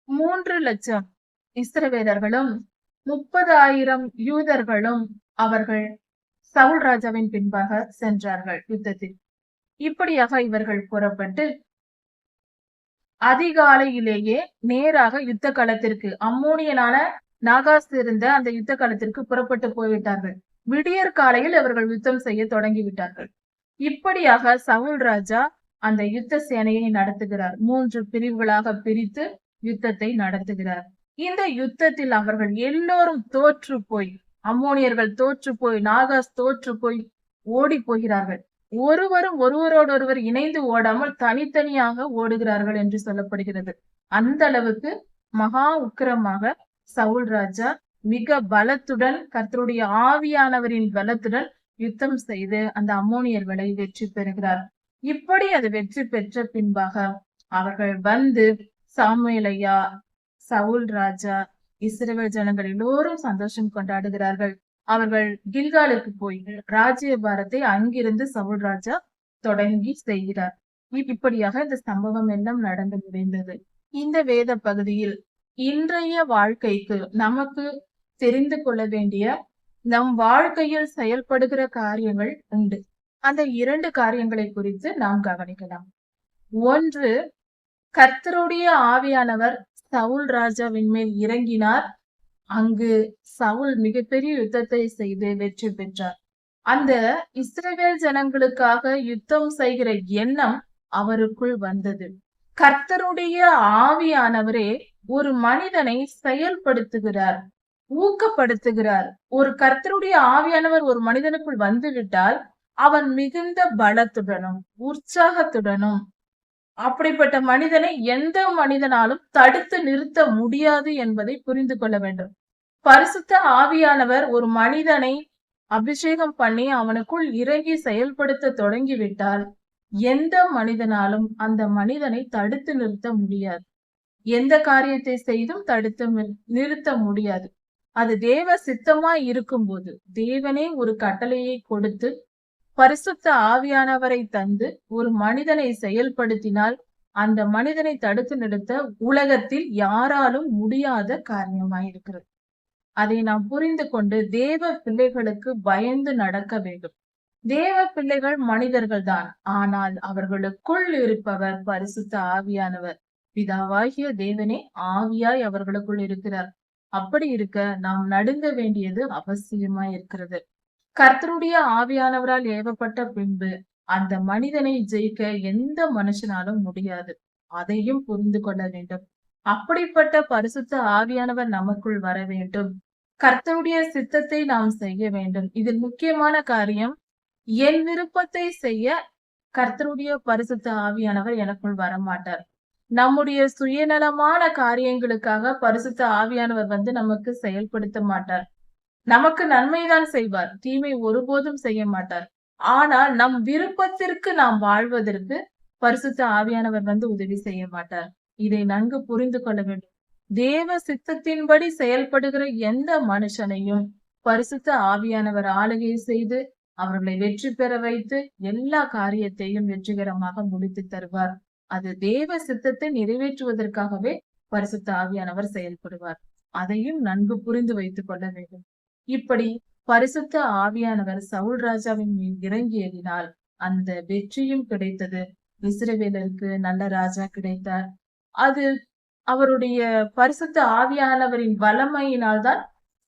3 லட்சம் இஸ்ரவேலர்களும் 30,000 யூதர்களும் அவர்கள் சவுல் ராஜாவின் பின்பாக சென்றார்கள் யுத்தத்தில். இப்படியாக இவர்கள் புறப்பட்டு அதிகாலையிலேயே நேராக யுத்த களத்திற்கு, அம்மோனியனான நாகாஸ் இருந்த அந்த யுத்த களத்திற்கு புறப்பட்டு போய்விட்டார்கள். விடியற் காலையில் அவர்கள் யுத்தம் செய்ய தொடங்கிவிட்டார்கள். இப்படியாக சவுல் ராஜா அந்த யுத்த சேனையை நடத்துகிறார். 3 பிரிவுகளாக பிரித்து யுத்தத்தை நடத்துகிறார். இந்த யுத்தத்தில் அவர்கள் எல்லோரும் தோற்று போய், அம்மோனியர்கள் தோற்று போய், நாகாஸ் தோற்று போய் ஓடி போகிறார்கள். ஒருவரும் ஒருவரோடொருவர் இணைந்து ஓடாமல் தனித்தனியாக ஓடுகிறார்கள் என்று சொல்லப்படுகிறது. அந்த அளவுக்கு மகா உக்கிரமாக சவுல் ராஜா மிக பலத்துடன், கர்த்தருடைய ஆவியானவரின் பலத்துடன் யுத்தம் செய்து அந்த அம்மோனியர்களை வெற்றி பெறுகிறார். இப்படி அது வெற்றி பெற்ற பின்பாக அவர்கள் வந்து சாமுவேல் ஐயா, சவுல் ராஜா, இஸ்ரவேல் ஜனங்கள் எல்லோரும் சந்தோஷம் கொண்டாடுகிறார்கள். அவர்கள் கில்காலுக்கு போய் ராஜ்யபாரத்தை அங்கிருந்து சவுல் ராஜா தொடங்கி செய்கிறார். இப்படியாக இந்த சம்பவம் எல்லாம் நடந்து முடிந்தது. இந்த வேத பகுதியில் இன்றைய வாழ்க்கைக்கு நமக்கு தெரிந்து கொள்ள வேண்டிய, நம் வாழ்க்கையில் செயல்படுகிற காரியங்கள் உண்டு. அந்த 2 காரியங்களை குறித்து நாம் கவனிக்கலாம். ஒன்று, கர்த்தருடைய ஆவியானவர் சவுல் ராஜாவின் மேல் இறங்கினார். அங்கு சவுல் மிகப்பெரிய யுத்தத்தை செய்து வெற்றி பெற்றார். அந்த இஸ்ரவேல் ஜனங்களுக்காக யுத்தம் செய்கிற எண்ணம் அவருக்குள் வந்தது. கர்த்தருடைய ஆவியானவரே ஒரு மனிதனை செயல்படுத்துகிறார், ஊக்கப்படுத்துகிறார். ஒரு கர்த்தருடைய ஆவியானவர் ஒரு மனிதனுக்குள் வந்துவிட்டால் அவன் மிகுந்த பலத்துடனும் உற்சாகத்துடனும், அப்படிப்பட்ட மனிதனை எந்த மனிதனாலும் தடுத்து நிறுத்த முடியாது என்பதை புரிந்து கொள்ள வேண்டும். பரிசுத்த ஆவியானவர் ஒரு மனிதனை அபிஷேகம் பண்ணி அவனுக்குள் இறங்கி செயல்படுத்த தொடங்கிவிட்டால் எந்த மனிதனாலும் அந்த மனிதனை தடுத்து நிறுத்த முடியாது. எந்த காரியத்தை செய்தும் தடுத்து நிறுத்த முடியாது. அது தேவ சித்தமா இருக்கும்போது தேவனே ஒரு கட்டளையை கொடுத்து பரிசுத்த ஆவியானவரை தந்து ஒரு மனிதனை செயல்படுத்தினால் அந்த மனிதனை தடுத்து நிறுத்த உலகத்தில் யாராலும் முடியாத காரியமாயிருக்கிறது. அதை நாம் புரிந்து கொண்டு தேவ பிள்ளைகளுக்கு பயந்து நடக்க வேண்டும். தேவ பிள்ளைகள் மனிதர்கள் தான், ஆனால் அவர்களுக்குள் இருப்பவர் பரிசுத்த ஆவியானவர். பிதாவாகிய தேவனே ஆவியாய் அவர்களுக்குள் இருக்கிறார். அப்படி இருக்க நாம் நடுங்க வேண்டியது அவசியமா இருக்கிறது. கர்த்தருடைய ஆவியானவரால் ஏவப்பட்ட பின்பு அந்த மனிதனை ஜெயிக்க எந்த மனுஷனாலும் முடியாது. அதையும் புரிந்து கொள்ள வேண்டும். அப்படிப்பட்ட பரிசுத்த ஆவியானவர் நமக்குள் வர வேண்டும். கர்த்தருடைய சித்தத்தை நாம் செய்ய வேண்டும். இதில் முக்கியமான காரியம், என் விருப்பத்தை செய்ய கர்த்தருடைய பரிசுத்த ஆவியானவர் எனக்குள் வரமாட்டார். நம்முடைய சுயநலமான காரியங்களுக்காக பரிசுத்த ஆவியானவர் வந்து நமக்கு செயல்படுத்த மாட்டார். நமக்கு நன்மைதான் செய்வார், தீமை ஒருபோதும் செய்ய மாட்டார். ஆனால் நம் விருப்பத்திற்கு நாம் வாழ்வதற்கு பரிசுத்த ஆவியானவர் வந்து உதவி செய்ய மாட்டார். இதை நன்கு புரிந்து கொள்ள வேண்டும். தேவ சித்தத்தின்படி செயல்படுகிற எந்த மனுஷனையும் பரிசுத்த ஆவியானவர் ஆளுகை செய்து அவர்களை வெற்றி பெற வைத்து எல்லா காரியத்தையும் வெற்றிகரமாக முடித்து தருவார். அது தேவ சித்தத்தை நிறைவேற்றுவதற்காகவே பரிசுத்த ஆவியானவர் செயல்படுவார். அதையும் நன்கு புரிந்து வைத்துக் கொள்ள வேண்டும். இப்படி பரிசுத்த ஆவியானவர் சவுல் ராஜாவின் மேல் இறங்கியதினால் அந்த வெற்றியும் கிடைத்தது. இஸ்ரவேலருக்கு நல்ல ராஜா கிடைத்தார். அது அவருடைய பரிசுத்த ஆவியானவரின் வல்லமையினால் தான்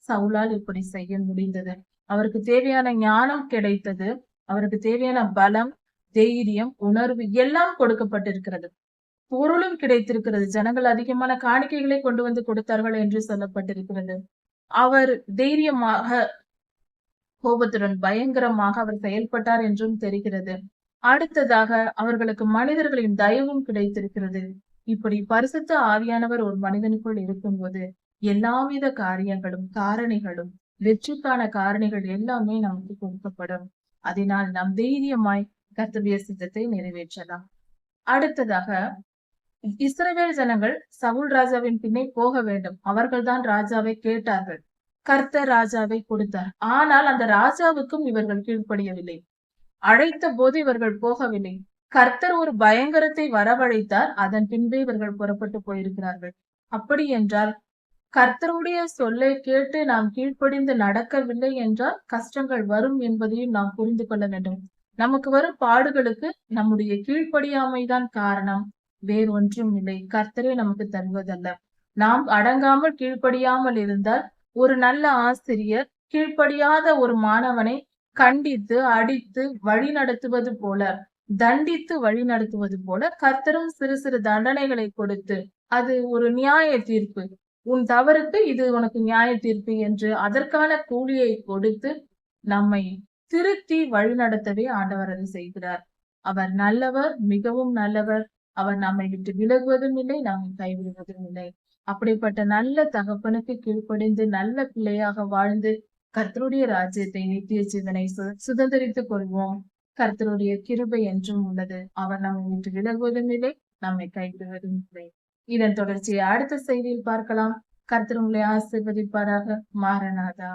சவுலால் இப்படி செய்ய முடிந்தது. அவருக்கு தேவையான ஞானம் கிடைத்தது. அவருக்கு தேவையான பலம், தைரியம், உணர்வு எல்லாம் கொடுக்கப்பட்டிருக்கிறது. பொருளும் கிடைத்திருக்கிறது. ஜனங்கள் அதிகமான காணிக்கைகளை கொண்டு வந்து கொடுத்தார்கள் என்று சொல்லப்பட்டிருக்கிறது. அவர் தைரியமாக, கோபத்துடன் பயங்கரமாக அவர் செயல்பட்டார் என்றும் தெரிகிறது. அடுத்ததாக அவர்களுக்கு மனிதர்களின் தயவும் கிடைத்திருக்கிறது. இப்படி பரிசுத்த ஆவியானவர் ஒரு மனிதனுக்குள் இருக்கும்போது எல்லாவித காரியங்களும், காரணிகளும், வெற்றிக்கான காரணிகள் எல்லாமே நமக்கு கொடுக்கப்படும். அதனால் நாம் தைரியமாய் கர்த்தருடைய சித்தத்தை நிறைவேற்றலாம். அடுத்ததாக இஸ்ரவேல் ஜனங்கள் சவுல் ராஜாவின் பின்னே போக வேண்டும். அவர்கள்தான் ராஜாவை கேட்டார்கள். கர்த்தர் ராஜாவை கொடுத்தார். ஆனால் அந்த ராஜாவுக்கும் இவர்கள் கீழ்ப்படியவில்லை. அழைத்த போது இவர்கள் போகவில்லை. கர்த்தர் ஒரு பயங்கரத்தை வரவழைத்தார். அதன் பின்பே இவர்கள் புறப்பட்டு போயிருக்கிறார்கள். அப்படி என்றால் கர்த்தருடைய சொல்லை கேட்டு நாம் கீழ்ப்படிந்து நடக்கவில்லை என்றால் கஷ்டங்கள் வரும் என்பதையும் நாம் புரிந்து கொள்ள வேண்டும். நமக்கு வரும் பாடுகளுக்கு நம்முடைய கீழ்ப்படியாமைதான் காரணம், வேறொன்றும் இல்லை. கர்த்தரே நமக்கு தருவதல்ல. நாம் அடங்காமல் கீழ்ப்படியாமல் இருந்தால் ஒரு நல்ல ஆசிரியர் கீழ்ப்படியாத ஒரு மாணவனை கண்டித்து அடித்து வழி நடத்துவது போல, தண்டித்து வழி நடத்துவது போல கர்த்தரும் சிறு சிறு தண்டனைகளை கொடுத்து, அது ஒரு நியாய தீர்ப்பு, உன் தவறுக்கு இது உனக்கு நியாய தீர்ப்பு என்று அதற்கான கூலியை கொடுத்து நம்மை திருத்தி வழி நடத்தவே ஆண்டவர் அதை செய்கிறார். அவர் நல்லவர், மிகவும் நல்லவர். அவர் நம்மை விட்டு விலகுவதும் இல்லை, நம்மை கைவிடுவதும் இல்லை. அப்படிப்பட்ட நல்ல தகப்பனுக்கு கீழ்ப்படிந்து நல்ல பிள்ளையாக வாழ்ந்து கர்த்தருடைய ராஜ்யத்தை, நித்திய ஜீவனை சுதந்திரித்துக் கொள்வோம். கர்த்தருடைய கிருபை என்றும் உள்ளது. அவர் நம்மை விட்டு விலகுவதும் இல்லை, நம்மை கைவிடுவதும் இல்லை. இதன் தொடர்ச்சியை அடுத்த செய்தியில் பார்க்கலாம். கர்த்தர் உங்களை ஆசீர்வதிப்பாராக. மாரநாதா.